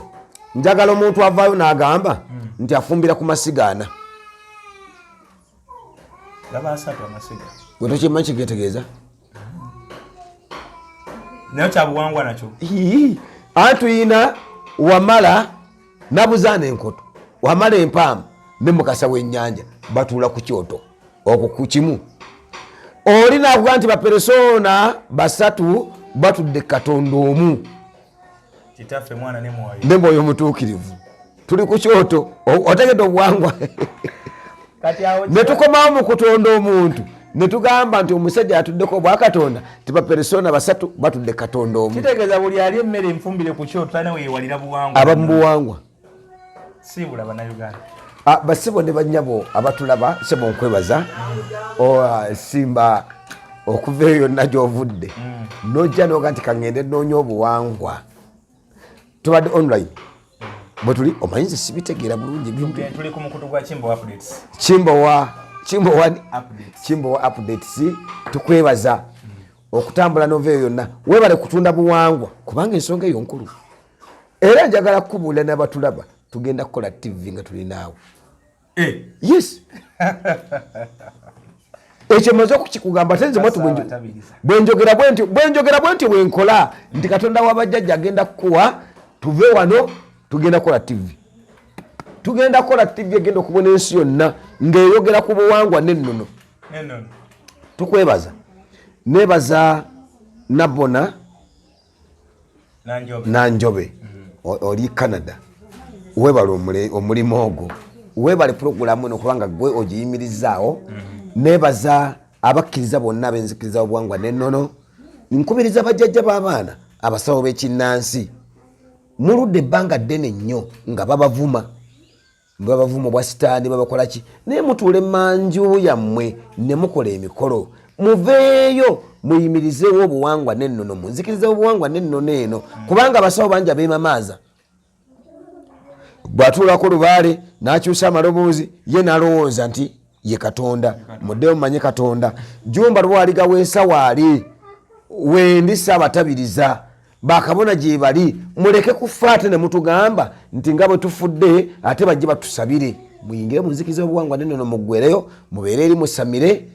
Njagala omuntu avaayo n'agamba nti afumbira ku masigana laba asatu amasiga gwe tokimanyi kigetegeeza nayo kyabuwangwa nakyo antuyina wamala nabuzaana enkoto wamala empaamu ne mukasa w'ennyanja batuula ku kyoto okwo ku kimu oli naakuga nti baperesona basatu batudde katonda omu kitaffe mwana ne mwoyo ne mwoyo mutuukirivu tuli ku kyoto otegedde obuwangwa ne tukomawo mu kutonda omuntu ne tugamba nti omusajja atuddeko obwakatonda ti baperesona basatu batudde katonda omu kitegeeza buli ali emmere enfumbire ku kyoto tana weyewalira buwangwa abamu buwangwa siibula bannayuganda basibo ne bannyabo abatulaba sebo nkwebaza simba okuva eyo yonna gy'ovudde nojja noga nti kaŋŋende noonya obuwangwa tubadde online bwe tuli omanyize sibitegeera bulungi tuli ku mukutu gwa Kimbo updates Kimbo updates tukwebaza okutambula nova eyo yonna webale kutunda buwangwa kubanga ensonga eyo nkulu era njagala kukubuulira n'abatulaba tugenda kukola tv nga tuli naawe yes ekyo maze okukikugamba tenze mwatu bwenjogera bwentyo bwenkola nti katonda wabajjajja agenda kukuwa tuve wano tugenda kukola tv egenda okubona ensi yonna ng'eyogera ku buwangwa n'ennono tukwebaza nebaza nabona nanjobe oli Canada webale omulimu ogwo webale puroguramu eno kubanga gwe ogiyimirizaawo nebaza abakkiriza bonna ab'enzikiriza obuwangwa n'ennono nkubiriza bajjajja b'abaana abasawo b'ekinnansi muludde ebbanga ddene nnyo nga babavuma obwa sitaani babakolaki naye mutuule manju yammwe ne mukola emikolo muveeyo muyimirizeewo obuwangwa n'ennono munzikiriza obuwangwa n'ennono eno kubanga abasawo bangi abeemamaaza bw'atuulako lubaale n'akyusa amaloboozi ye n'alowooza nti ye katonda muddeyo mumanye katonda jumba lwaliga weesa waali wendi saabatabiriza bakabona gye bali muleke kufa ate ne mutugamba nti nga bwe tufudde ate bajje batusabire muyingire munzikiriza obuwangwa n'ennono muggwereyo mubeere eri musamire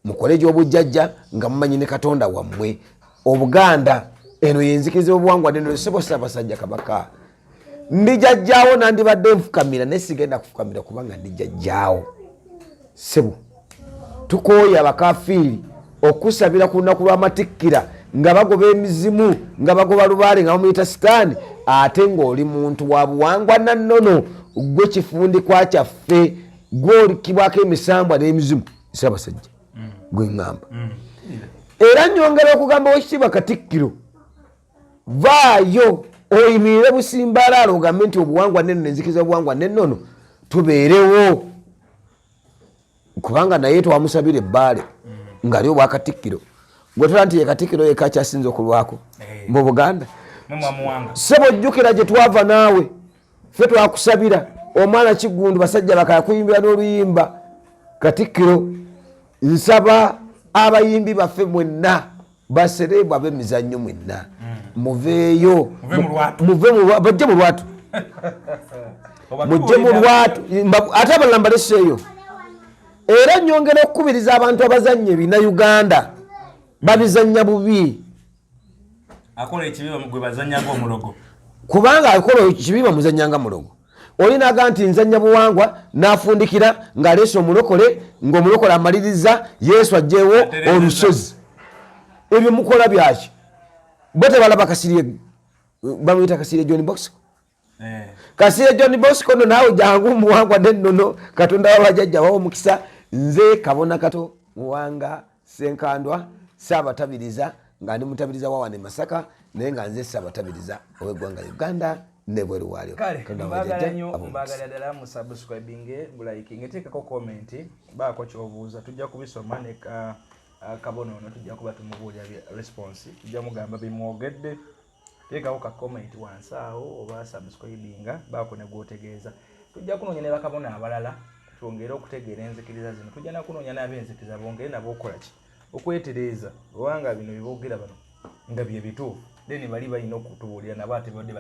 mukole gy'obujjajja nga mumanyi ne katonda wammwe obuganda eno yenzikiriza obuwangwa n'ennono sebo Ssaabasajja Kabaka ndijajjaawo nandibadde nfukamira naye sigenda kufukamira kubanga ndijajjaawo sebo tukooye abakafiiri okusabira ku lunaku lw'amatikkira nga bagoba emizimu nga bagoba lubaale nga bamuyita sitaani ate ng'oli muntu wa buwangwa na nnono gwe kifundikwa kyaffe gwolikibwako emisambwa n'emizimu Ssaabasajja gwe ŋŋamba era nnyongera okugamba wekitiibwa Katikkiro vaayo oyimirire busimbalaala ogambe nti obuwangwa n'ennono enzikiriza obuwangwa n'ennono tubeerewo kubanga naye twamusabira ebbaale ng'ali obwa Katikkiro gwe tola nti ye Katikkiro yekka akyasinza okulwako mu Buganda sebo jjukira gye twava naawe ffe twakusabira omwana Kiggundu basajja bakayakuyimbira n'oluyimba Katikkiro nsaba abayimbi baffe mwenna basereebwa ab'emizannyo mwenna muveeyo bajje mu lwatu mujje mu lwatu ate abalala mbaleseeyo era nnyongera okukubiriza abantu abazannya ebinnauganda babizannya bubi akola ekibiba gwe bazannyanga omulogo kubanga akola ekibiba muzannyanga mulogo olinaga nti nzannya buwangwa n'afundikira ng'aleese omulokole ng'omulokole amaliriza Yesu ajjeewo olusozi ebyo mukola byaki bo tebalaba Kasirye bamuyita Kasirye John Bosco Kasirye John Bosco no naawe jangu muwangwa n'ennono katonda wabajjajja bawo omukisa nze kabona kato muwanga Senkandwa Saabatabiriza nga ndi mutabiriza wa wane Masaka naye nga nze Saabatabiriza ow'eggwanga Uganda nebweru waalyo mbagala ddala mu subscribing like teekako comment baako kyobuuza tujja kubisoma ne kabono ono tujja kuba tumubuulira response tujja mugamba bimwogedde teekako ka comment wansi awo oba subscribing baako ne gwotegeeza tujja kunoonya ne bakabona abalala twongere okutegeera enzikiriza zino tujja nakunoonya n'ab'enzikiriza bongere nabo okolaki okwetereeza obanga bino byeboogera bano nga bye bituufu then bali balina okutubuulira nabo ate